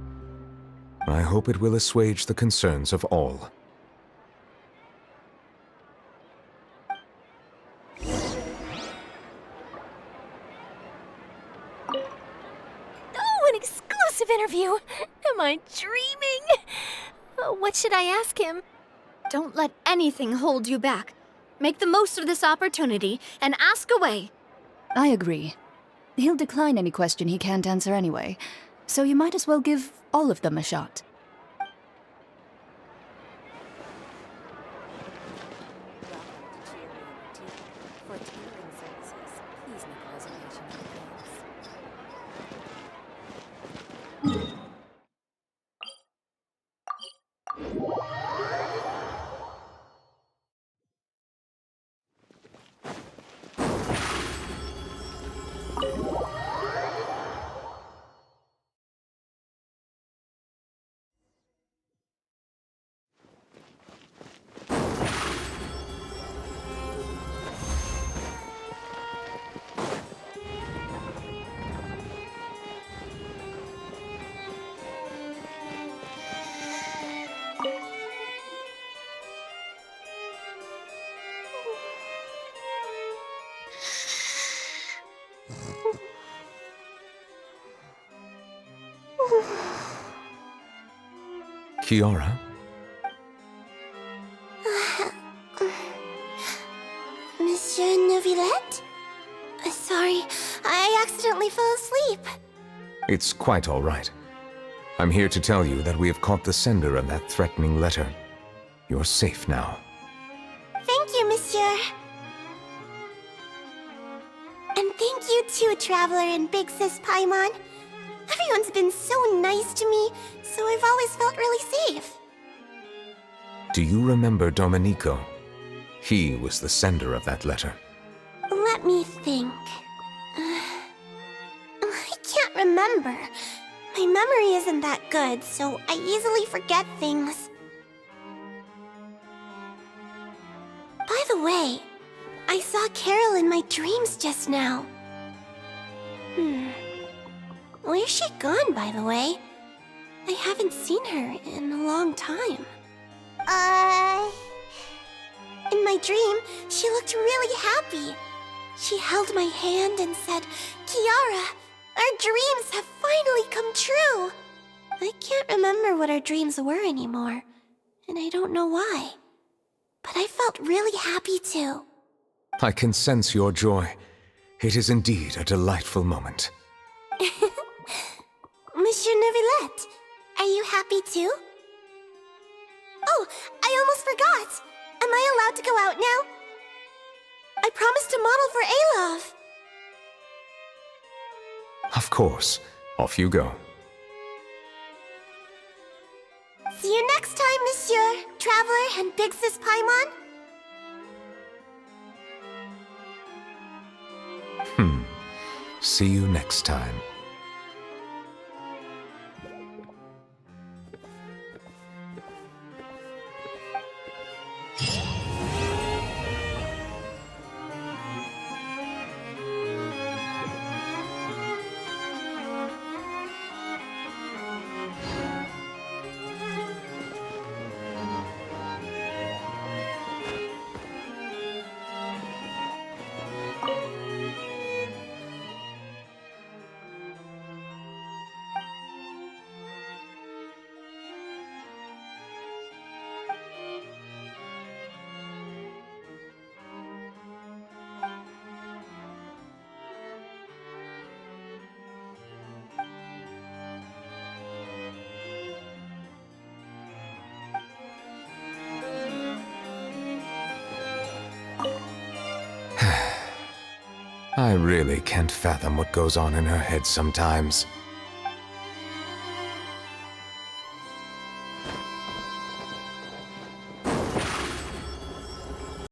I hope it will assuage the concerns of all. Oh, an exclusive interview! Am I dreaming? What should I ask him? Don't let anything hold you back. Make the most of this opportunity and ask away. I agree. He'll decline any question he can't answer anyway, so you might as well give all of them a shot. Kiara? Monsieur Nёvilleta? Sorry, I accidentally fell asleep. It's quite all right. I'm here to tell you that we have caught the sender of that threatening letter. You're safe now. Thank you, monsieur. And thank you too, Traveler and Big Sis Paimon. Everyone's been so nice to me, so I've always felt really safe. Do you remember Domenico? He was the sender of that letter. Let me think. I can't remember. My memory isn't that good, so I easily forget things. By the way, I saw Carol in my dreams just now. Where's she gone, by the way? I haven't seen her in a long time. In my dream, she looked really happy. She held my hand and said, "Kiara, our dreams have finally come true." I can't remember what our dreams were anymore, and I don't know why. But I felt really happy too. I can sense your joy. It is indeed a delightful moment. Monsieur Nёvilleta, are you happy too? Oh, I almost forgot! Am I allowed to go out now? I promised to model for Alov. Of course. Off you go. See you next time, Monsieur, Traveler, and Big Sis Paimon. See you next time. I really can't fathom what goes on in her head sometimes.